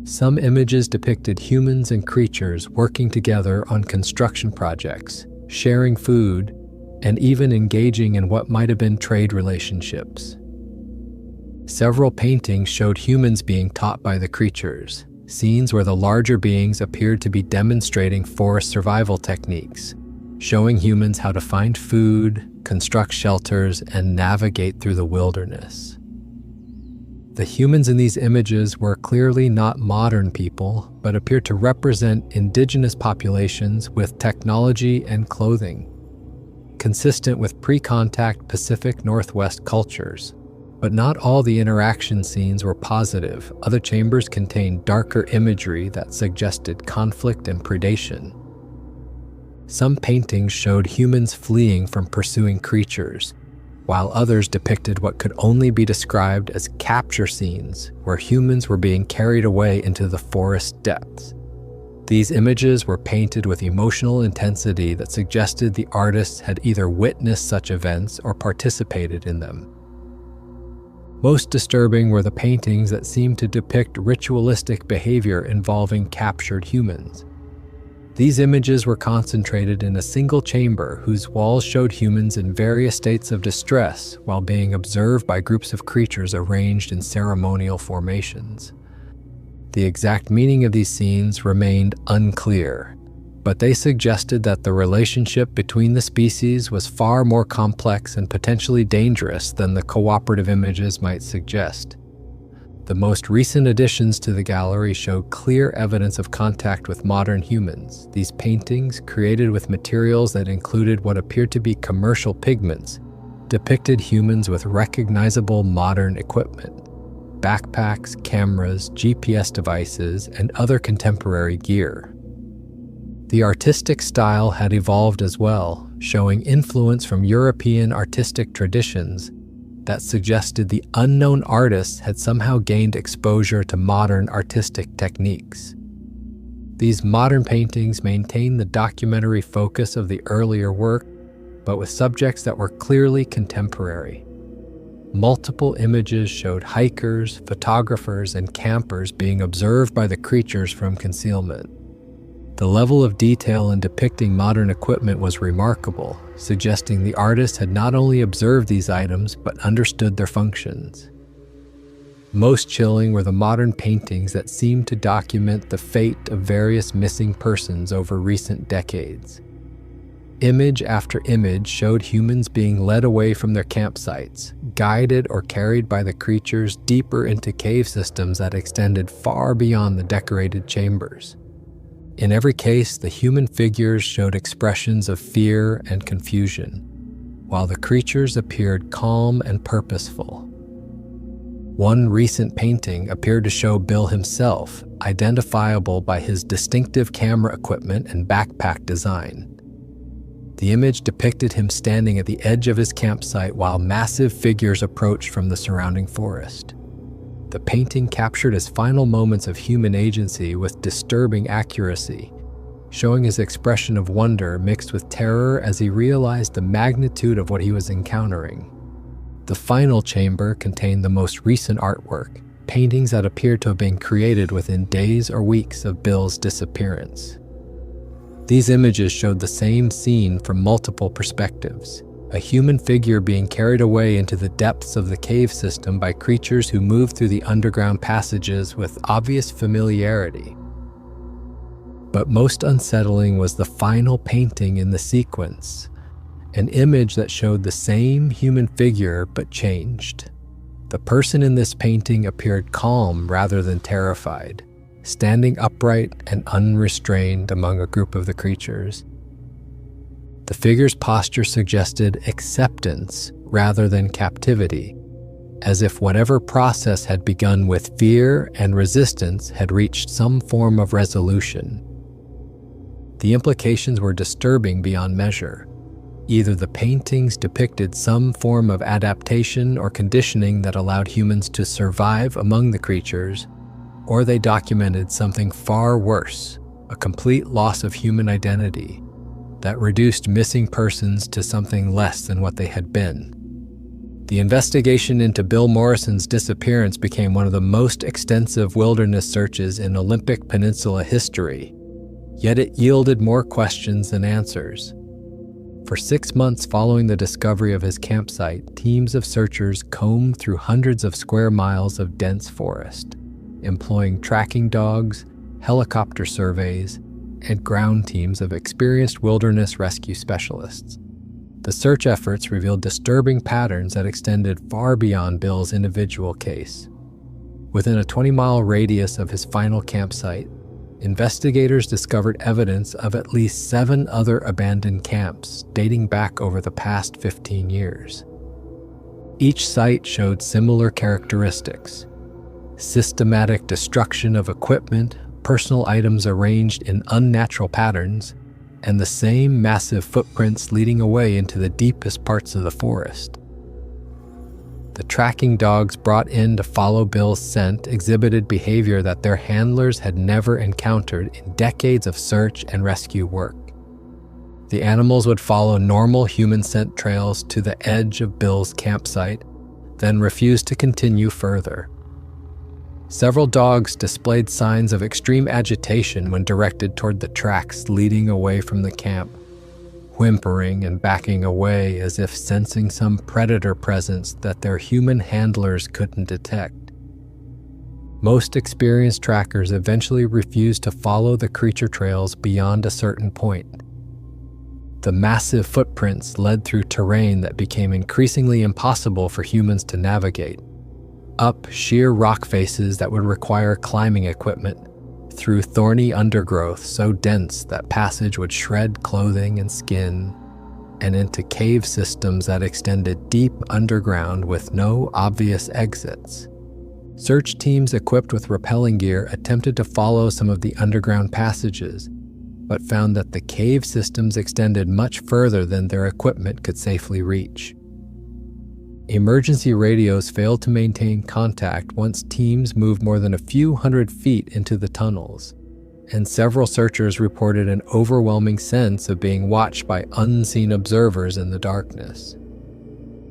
Some images depicted humans and creatures working together on construction projects, sharing food, and even engaging in what might have been trade relationships. Several paintings showed humans being taught by the creatures, scenes where the larger beings appeared to be demonstrating forest survival techniques, showing humans how to find food, construct shelters, and navigate through the wilderness. The humans in these images were clearly not modern people, but appeared to represent indigenous populations with technology and clothing, consistent with pre-contact Pacific Northwest cultures. But not all the interaction scenes were positive. Other chambers contained darker imagery that suggested conflict and predation. Some paintings showed humans fleeing from pursuing creatures, while others depicted what could only be described as capture scenes, where humans were being carried away into the forest depths. These images were painted with emotional intensity that suggested the artists had either witnessed such events or participated in them. Most disturbing were the paintings that seemed to depict ritualistic behavior involving captured humans. These images were concentrated in a single chamber whose walls showed humans in various states of distress while being observed by groups of creatures arranged in ceremonial formations. The exact meaning of these scenes remained unclear, but they suggested that the relationship between the species was far more complex and potentially dangerous than the cooperative images might suggest. The most recent additions to the gallery show clear evidence of contact with modern humans. These paintings, created with materials that included what appeared to be commercial pigments, depicted humans with recognizable modern equipment: backpacks, cameras, GPS devices, and other contemporary gear. The artistic style had evolved as well, showing influence from European artistic traditions that suggested the unknown artists had somehow gained exposure to modern artistic techniques. These modern paintings maintain the documentary focus of the earlier work, but with subjects that were clearly contemporary. Multiple images showed hikers, photographers, and campers being observed by the creatures from concealment. The level of detail in depicting modern equipment was remarkable, suggesting the artist had not only observed these items but understood their functions. Most chilling were the modern paintings that seemed to document the fate of various missing persons over recent decades. Image after image showed humans being led away from their campsites, guided or carried by the creatures deeper into cave systems that extended far beyond the decorated chambers. In every case, the human figures showed expressions of fear and confusion, while the creatures appeared calm and purposeful. One recent painting appeared to show Bill himself, identifiable by his distinctive camera equipment and backpack design. The image depicted him standing at the edge of his campsite while massive figures approached from the surrounding forest. The painting captured his final moments of human agency with disturbing accuracy, showing his expression of wonder mixed with terror as he realized the magnitude of what he was encountering. The final chamber contained the most recent artwork, paintings that appeared to have been created within days or weeks of Bill's disappearance. These images showed the same scene from multiple perspectives: a human figure being carried away into the depths of the cave system by creatures who moved through the underground passages with obvious familiarity. But most unsettling was the final painting in the sequence, an image that showed the same human figure but changed. The person in this painting appeared calm rather than terrified, standing upright and unrestrained among a group of the creatures. The figure's posture suggested acceptance rather than captivity, as if whatever process had begun with fear and resistance had reached some form of resolution. The implications were disturbing beyond measure. Either the paintings depicted some form of adaptation or conditioning that allowed humans to survive among the creatures, or they documented something far worse, a complete loss of human identity that reduced missing persons to something less than what they had been. The investigation into Bill Morrison's disappearance became one of the most extensive wilderness searches in Olympic Peninsula history, yet it yielded more questions than answers. For 6 months following the discovery of his campsite, teams of searchers combed through hundreds of square miles of dense forest, employing tracking dogs, helicopter surveys, and ground teams of experienced wilderness rescue specialists. The search efforts revealed disturbing patterns that extended far beyond Bill's individual case. Within a 20-mile radius of his final campsite, investigators discovered evidence of at least 7 other abandoned camps dating back over the past 15 years. Each site showed similar characteristics: systematic destruction of equipment, personal items arranged in unnatural patterns, and the same massive footprints leading away into the deepest parts of the forest. The tracking dogs brought in to follow Bill's scent exhibited behavior that their handlers had never encountered in decades of search and rescue work. The animals would follow normal human scent trails to the edge of Bill's campsite, then refuse to continue further. Several dogs displayed signs of extreme agitation when directed toward the tracks leading away from the camp, whimpering and backing away as if sensing some predator presence that their human handlers couldn't detect. Most experienced trackers eventually refused to follow the creature trails beyond a certain point. The massive footprints led through terrain that became increasingly impossible for humans to navigate. up sheer rock faces that would require climbing equipment, through thorny undergrowth so dense that passage would shred clothing and skin, and into cave systems that extended deep underground with no obvious exits. Search teams equipped with rappelling gear attempted to follow some of the underground passages, but found that the cave systems extended much further than their equipment could safely reach. Emergency radios failed to maintain contact once teams moved more than a few hundred feet into the tunnels, and several searchers reported an overwhelming sense of being watched by unseen observers in the darkness.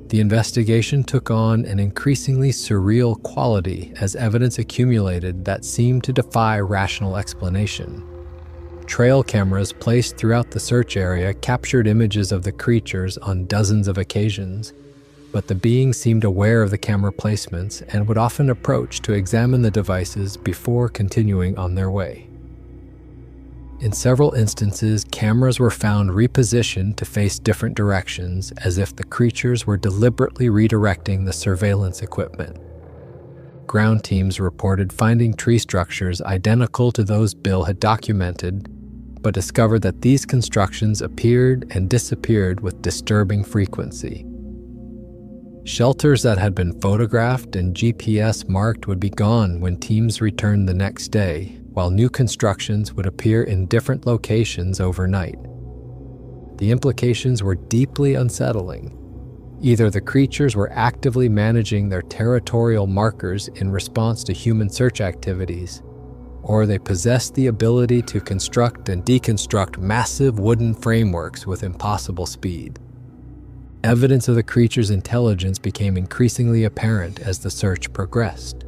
The investigation took on an increasingly surreal quality as evidence accumulated that seemed to defy rational explanation. Trail cameras placed throughout the search area captured images of the creatures on dozens of occasions, but the beings seemed aware of the camera placements and would often approach to examine the devices before continuing on their way. In several instances, cameras were found repositioned to face different directions, as if the creatures were deliberately redirecting the surveillance equipment. Ground teams reported finding tree structures identical to those Bill had documented, but discovered that these constructions appeared and disappeared with disturbing frequency. Shelters that had been photographed and GPS marked would be gone when teams returned the next day, while new constructions would appear in different locations overnight. The implications were deeply unsettling. Either the creatures were actively managing their territorial markers in response to human search activities, or they possessed the ability to construct and deconstruct massive wooden frameworks with impossible speed. Evidence of the creature's intelligence became increasingly apparent as the search progressed.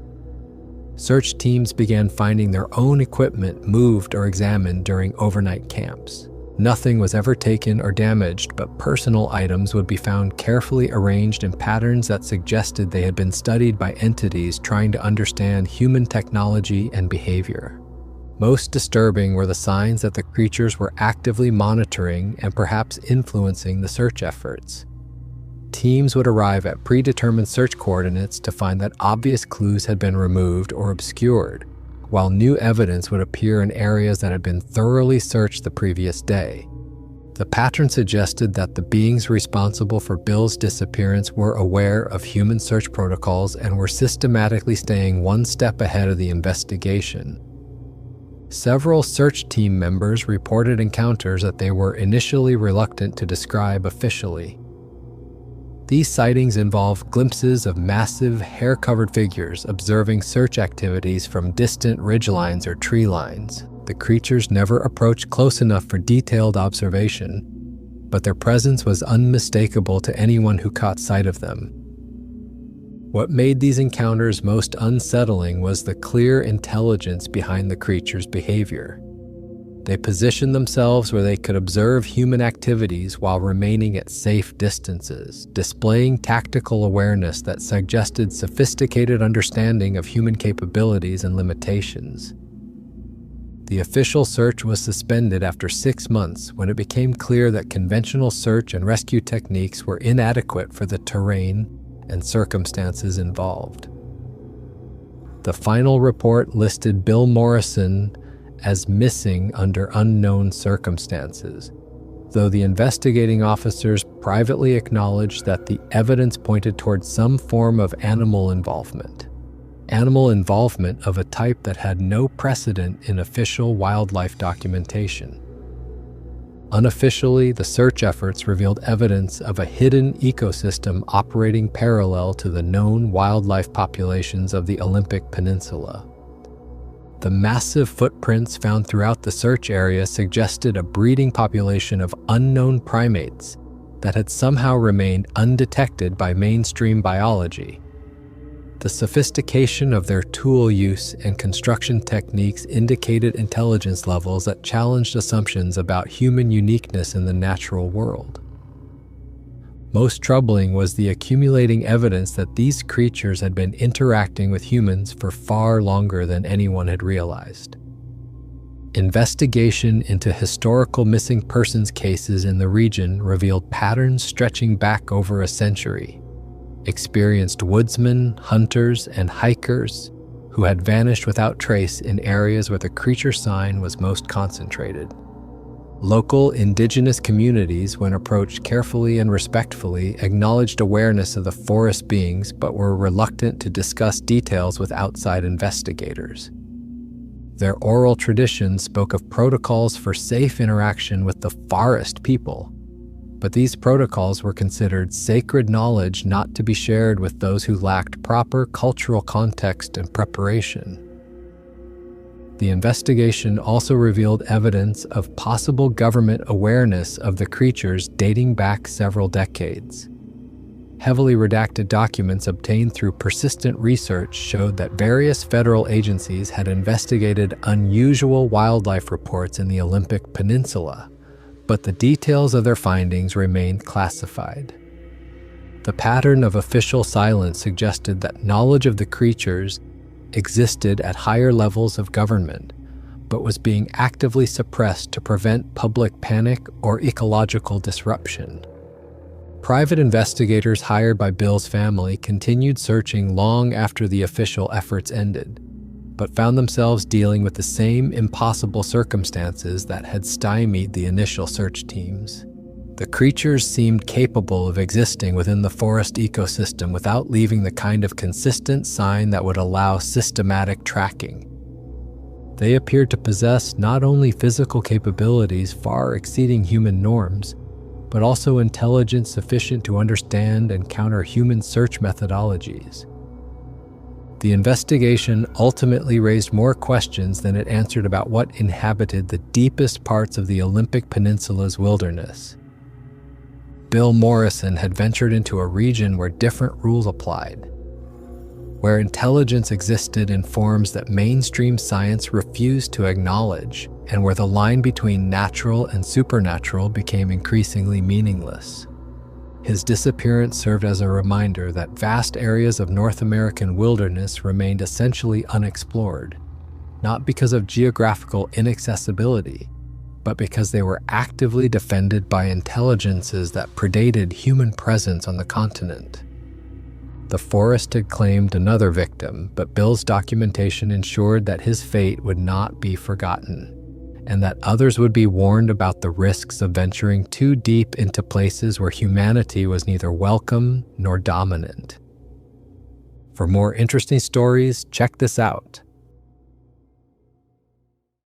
Search teams began finding their own equipment moved or examined during overnight camps. Nothing was ever taken or damaged, but personal items would be found carefully arranged in patterns that suggested they had been studied by entities trying to understand human technology and behavior. Most disturbing were the signs that the creatures were actively monitoring and perhaps influencing the search efforts. Teams would arrive at predetermined search coordinates to find that obvious clues had been removed or obscured, while new evidence would appear in areas that had been thoroughly searched the previous day. The pattern suggested that the beings responsible for Bill's disappearance were aware of human search protocols and were systematically staying one step ahead of the investigation. Several search team members reported encounters that they were initially reluctant to describe officially. These sightings involve glimpses of massive, hair-covered figures observing search activities from distant ridgelines or tree lines. The creatures never approached close enough for detailed observation, but their presence was unmistakable to anyone who caught sight of them. What made these encounters most unsettling was the clear intelligence behind the creatures' behavior. They positioned themselves where they could observe human activities while remaining at safe distances, displaying tactical awareness that suggested sophisticated understanding of human capabilities and limitations. The official search was suspended after 6 months when it became clear that conventional search and rescue techniques were inadequate for the terrain and circumstances involved. The final report listed Bill Morrison as missing under unknown circumstances, though the investigating officers privately acknowledged that the evidence pointed towards some form of animal involvement of a type that had no precedent in official wildlife documentation. Unofficially, the search efforts revealed evidence of a hidden ecosystem operating parallel to the known wildlife populations of the Olympic Peninsula. The massive footprints found throughout the search area suggested a breeding population of unknown primates that had somehow remained undetected by mainstream biology. The sophistication of their tool use and construction techniques indicated intelligence levels that challenged assumptions about human uniqueness in the natural world. Most troubling was the accumulating evidence that these creatures had been interacting with humans for far longer than anyone had realized. Investigation into historical missing persons cases in the region revealed patterns stretching back over a century. experienced woodsmen, hunters, and hikers who had vanished without trace in areas where the creature sign was most concentrated. Local indigenous communities, when approached carefully and respectfully, acknowledged awareness of the forest beings but were reluctant to discuss details with outside investigators. Their oral tradition spoke of protocols for safe interaction with the forest people, but these protocols were considered sacred knowledge not to be shared with those who lacked proper cultural context and preparation. The investigation also revealed evidence of possible government awareness of the creatures dating back several decades. Heavily redacted documents obtained through persistent research showed that various federal agencies had investigated unusual wildlife reports in the Olympic Peninsula, but the details of their findings remained classified. The pattern of official silence suggested that knowledge of the creatures existed at higher levels of government, but was being actively suppressed to prevent public panic or ecological disruption. Private investigators hired by Bill's family continued searching long after the official efforts ended, but found themselves dealing with the same impossible circumstances that had stymied the initial search teams. The creatures seemed capable of existing within the forest ecosystem without leaving the kind of consistent sign that would allow systematic tracking. They appeared to possess not only physical capabilities far exceeding human norms, but also intelligence sufficient to understand and counter human search methodologies. The investigation ultimately raised more questions than it answered about what inhabited the deepest parts of the Olympic Peninsula's wilderness. Bill Morrison had ventured into a region where different rules applied, where intelligence existed in forms that mainstream science refused to acknowledge, and where the line between natural and supernatural became increasingly meaningless. His disappearance served as a reminder that vast areas of North American wilderness remained essentially unexplored, not because of geographical inaccessibility, but because they were actively defended by intelligences that predated human presence on the continent. The forest had claimed another victim, but Bill's documentation ensured that his fate would not be forgotten, and that others would be warned about the risks of venturing too deep into places where humanity was neither welcome nor dominant. For more interesting stories, check this out.